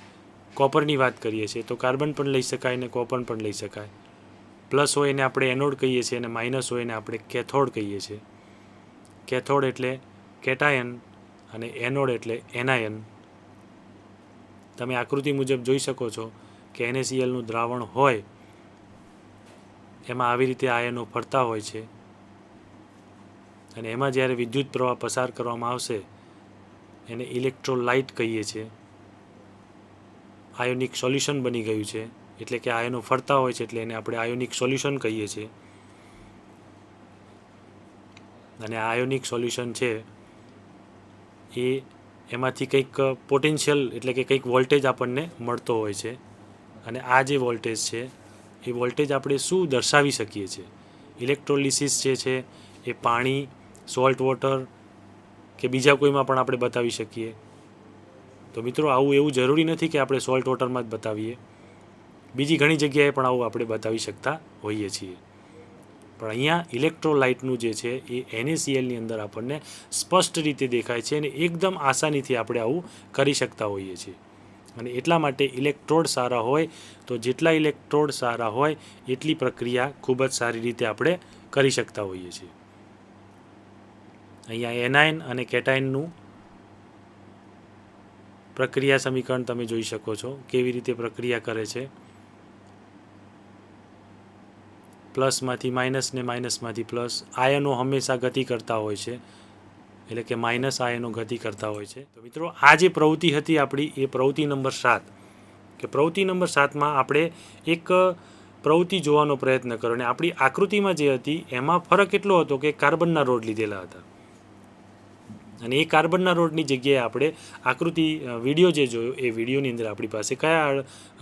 [SPEAKER 1] કોપરની વાત કરીએ છીએ, તો કાર્બન પણ લઈ શકાય ને કોપર પણ લઈ શકાય. પ્લસ હોય એને આપણે એનોડ કહીએ છીએ અને માઇનસ હોય એને આપણે કેથોડ કહીએ છીએ. કેથોડ એટલે કેટાયન અને એનોડ એટલે એનાયન. તમે આકૃતિ મુજબ જોઈ શકો છો કે NaClનું દ્રાવણ હોય એમાં આવી રીતે આયનો ફરતા હોય છે, અને એમાં જ્યારે વિદ્યુત પ્રવાહ પસાર કરવામાં આવશે એને ઇલેક્ટ્રોલાઇટ કહીએ છીએ. આયોનિક સોલ્યુશન બની ગયું છે, એટલે કે આયનો ફરતા હોય છે એટલે એને આપણે આયોનિક સોલ્યુશન કહીએ છીએ. અને આ આયોનિક સોલ્યુશન છે એ એમાંથી કંઈક પોટેન્શિયલ, એટલે કે કંઈક વોલ્ટેજ આપણને મળતો હોય છે. અને આ જે વોલ્ટેજ છે એ વોલ્ટેજ આપણે શું દર્શાવી શકીએ છીએ. ઇલેક્ટ્રોલિસિસ જે છે એ પાણી, સોલ્ટ વોટર કે બીજા કોઈમાં પણ આપણે બતાવી શકીએ. તો મિત્રો આવું એવું જરૂરી નથી કે આપણે સોલ્ટ વોટરમાં જ બતાવીએ, બીજી ઘણી જગ્યાએ પણ આવું આપણે બતાવી શકતા હોઈએ છીએ. પણ અહીંયા ઇલેક્ટ્રોલાઇટનું જે છે એ NaClની અંદર આપણને સ્પષ્ટ રીતે દેખાય છે અને એકદમ આસાનીથી આપણે આવું કરી શકતા હોઈએ છીએ. અને એટલા માટે ઇલેક્ટ્રોડ સારા હોય તો જેટલા ઇલેક્ટ્રોડ સારા હોય એટલી પ્રક્રિયા ખૂબ જ સારી રીતે આપણે કરી શકતા હોઈએ છીએ. અહીંયા એનાયન અને કેટાયનનું પ્રક્રિયા સમીકરણ તમે જોઈ શકો છો કેવી રીતે પ્રક્રિયા કરે છે. પ્લસમાંથી માઇનસ ને માઇનસમાંથી પ્લસ. આયનો હંમેશા ગતિ કરતા હોય છે, એટલે કે માઇનસ આયનો ગતિ કરતા હોય છે. તો મિત્રો આ જે પ્રવૃત્તિ હતી આપણી એ પ્રવૃત્તિ નંબર 7, કે પ્રવૃત્તિ નંબર 7માં આપણે એક પ્રવૃત્તિ જોવાનો પ્રયત્ન કર્યો અને આપણી આકૃતિમાં જે હતી એમાં ફરક એટલો હતો કે કાર્બનના રોડ લીધેલા હતા અને એ કાર્બનના રોડની જગ્યાએ આપણે આકૃતિ વિડીયો જે જોયો એ વિડીયોની અંદર આપણી પાસે કયા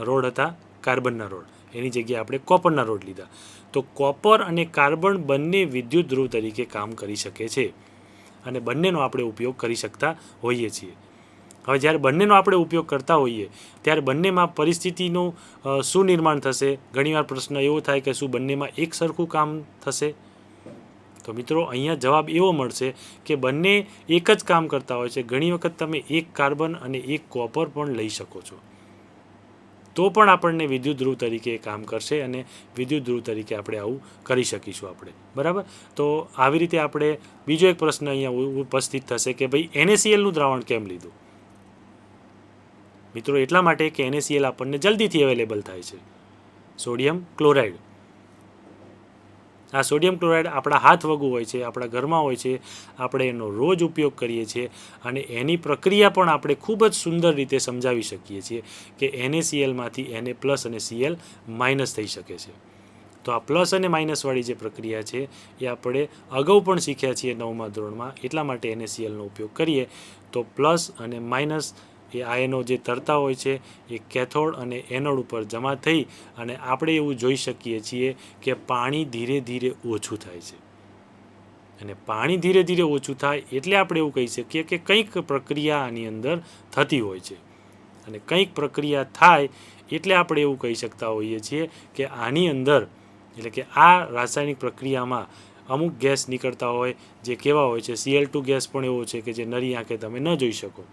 [SPEAKER 1] રોડ હતા? કાર્બનના રોડ. એની જગ્યાએ આપણે કોપરના રોડ લીધા. તો કોપર અને કાર્બન બંને વિદ્યુત ધ્રુવ તરીકે કામ કરી શકે છે અને બંનેનો આપણે ઉપયોગ કરી શકતા હોઈએ છીએ. હવે જ્યારે બંનેનો આપણે ઉપયોગ કરતા હોઈએ ત્યારે બંનેમાં પરિસ્થિતિનું શું નિર્માણ થશે? ઘણીવાર પ્રશ્ન એવો થાય કે શું બંનેમાં એક સરખું કામ થશે? તો મિત્રો અહીંયા જવાબ એવો મળશે કે બંને એક જ કામ કરતા હોય છે. ઘણી વખત તમે એક કાર્બન અને એક કોપર પણ લઈ શકો છો, તો પણ આપણને વિદ્યુત ધ્રુવ તરીકે કામ કરશે અને વિદ્યુત ધ્રુવ તરીકે આપણે આવું કરી શકીશું આપણે. બરાબર? તો આવી રીતે આપણે બીજો એક પ્રશ્ન અહીંયા ઉપસ્થિત થશે કે ભાઈ NaClનું દ્રાવણ કેમ લીધું? મિત્રો એટલા માટે કે NaCl આપણને જલ્દીથી અવેલેબલ થાય છે. Sodium chloride. આ સોડિયમ ક્લોરાઇડ આપણા હાથ વગું હોય છે, આપણા ઘરમાં હોય છે, આપણે એનો રોજ ઉપયોગ કરીએ છીએ અને એની પ્રક્રિયા પણ આપણે ખૂબ જ સુંદર રીતે સમજાવી શકીએ છીએ કે NaClમાંથી Na+ અને Cl- થઈ શકે છે. તો આ પ્લસ અને માઇનસવાળી જે પ્રક્રિયા છે એ આપણે અગાઉ પણ શીખ્યા છીએ 9મા ધોરણમાં. એટલા માટે NaClનો ઉપયોગ કરીએ તો પ્લસ અને માઇનસ એ આયનો જે તરતા હોય છે એ કેથોડ અને એનોડ ઉપર જમા થઈ અને આપણે એવું જોઈ શકીએ છીએ કે પાણી ધીરે ધીરે ઓછું થાય છે. અને પાણી ધીરે ધીરે ઓછું થાય એટલે આપણે એવું કહી શકીએ કે કંઈક પ્રક્રિયા આની અંદર થતી હોય છે. અને કંઈક પ્રક્રિયા થાય એટલે આપણે એવું કહી શકતા હોઈએ છીએ કે આની અંદર, એટલે કે આ રાસાયણિક પ્રક્રિયામાં અમુક ગેસ નીકળતા હોય જે કેવા હોય છે? Cl2 ગેસ પણ એવો છે કે જે નરી આંખે તમે ન જોઈ શકો.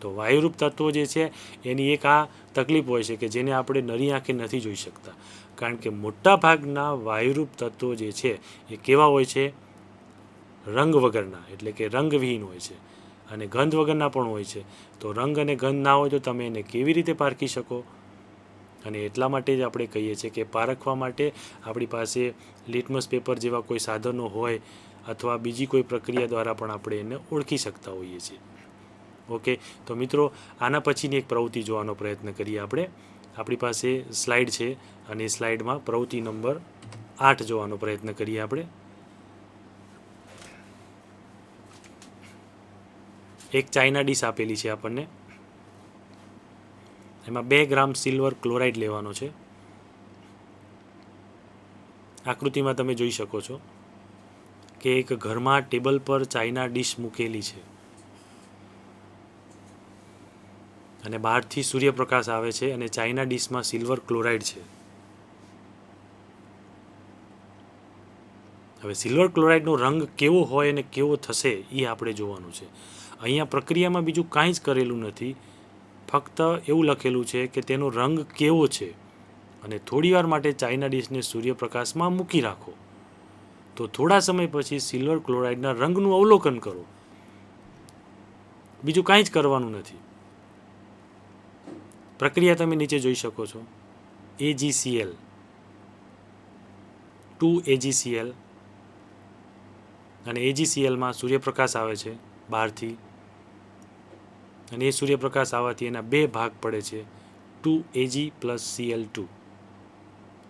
[SPEAKER 1] તો વાયુરૂપ તત્વો જે છે એની એક આ તકલીફ હોય છે કે જેને આપણે નરી આંખે નથી જોઈ શકતા, કારણ કે મોટા ભાગના વાયુરૂપ તત્વો જે છે એ કેવા હોય છે? રંગ વગરના, એટલે કે રંગવિહીન હોય છે અને ગંધ વગરના પણ હોય છે. તો રંગ અને ગંધ ના હોય તો તમે એને કેવી રીતે પારખી શકો? અને એટલા માટે જ આપણે કહીએ છીએ કે પારખવા માટે આપણી પાસે લિટમસ પેપર જેવા કોઈ સાધનો હોય અથવા બીજી કોઈ પ્રક્રિયા દ્વારા પણ આપણે એને ઓળખી શકતા હોઈએ છીએ. ઓકે, તો મિત્રો આના પછીની એક પ્રવૃત્તિ જોવાનો પ્રયત્ન કરીએ આપણે. આપણી પાસે સ્લાઇડ છે અને એ સ્લાઇડમાં પ્રવૃત્તિ નંબર 8 જોવાનો પ્રયત્ન કરીએ આપણે. એક ચાઇના ડીશ આપેલી છે આપણને, એમાં 2 ગ્રામ સિલ્વર ક્લોરાઇડ લેવાનો છે. આકૃતિમાં તમે જોઈ શકો છો કે એક ઘરમાં ટેબલ પર ચાઇના ડીશ મૂકેલી છે અને બહારથી સૂર્યપ્રકાશ આવે છે અને ચાઇના ડીશમાં સિલ્વર ક્લોરાઇડ છે. હવે સિલ્વર ક્લોરાઇડનો રંગ કેવો હોય અને કેવો થશે એ આપણે જોવાનું છે. અહીંયા પ્રક્રિયામાં બીજું કાંઈ જ કરેલું નથી, ફક્ત એવું લખેલું છે કે તેનો રંગ કેવો છે અને થોડીવાર માટે ચાઇના ડીશને સૂર્યપ્રકાશમાં મૂકી રાખો. તો થોડા સમય પછી સિલ્વર ક્લોરાઇડના રંગનું અવલોકન કરો. બીજું કાંઈ જ કરવાનું નથી. પ્રક્રિયા તમે નીચે જોઈ શકો છો. AgCl, 2AgCl અને AgClમાં સૂર્યપ્રકાશ આવે છે બહારથી અને એ સૂર્યપ્રકાશ આવવાથી એના 2 ભાગ પડે છે, 2Ag + Cl2.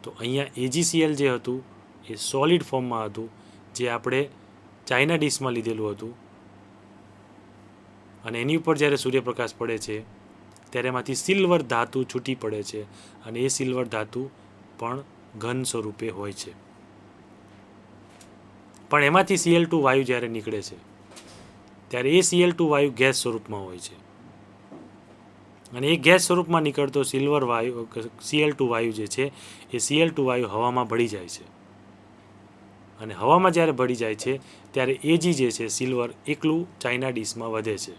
[SPEAKER 1] તો અહીંયા AgCl જે હતું એ સોલિડ ફોર્મમાં હતું, જે આપણે ચાઇના ડીશમાં લીધેલું હતું અને એની ઉપર જ્યારે સૂર્યપ્રકાશ પડે છે ત્યારે એમાંથી સિલ્વર ધાતુ છૂટી પડે છે અને એ સિલ્વર ધાતુ પણ ઘન સ્વરૂપે હોય છે. પણ એમાંથી Cl2 વાયુ જ્યારે નીકળે છે ત્યારે એ Cl2 વાયુ ગેસ સ્વરૂપમાં હોય છે અને એ ગેસ સ્વરૂપમાં નીકળતો સિલ્વર વાયુ Cl2 વાયુ જે છે એ Cl2 વાયુ હવામાં ભળી જાય છે અને હવામાં જ્યારે ભળી જાય છે ત્યારે Ag જે છે સિલ્વર એકલું ચાઇના ડીશમાં વધે છે.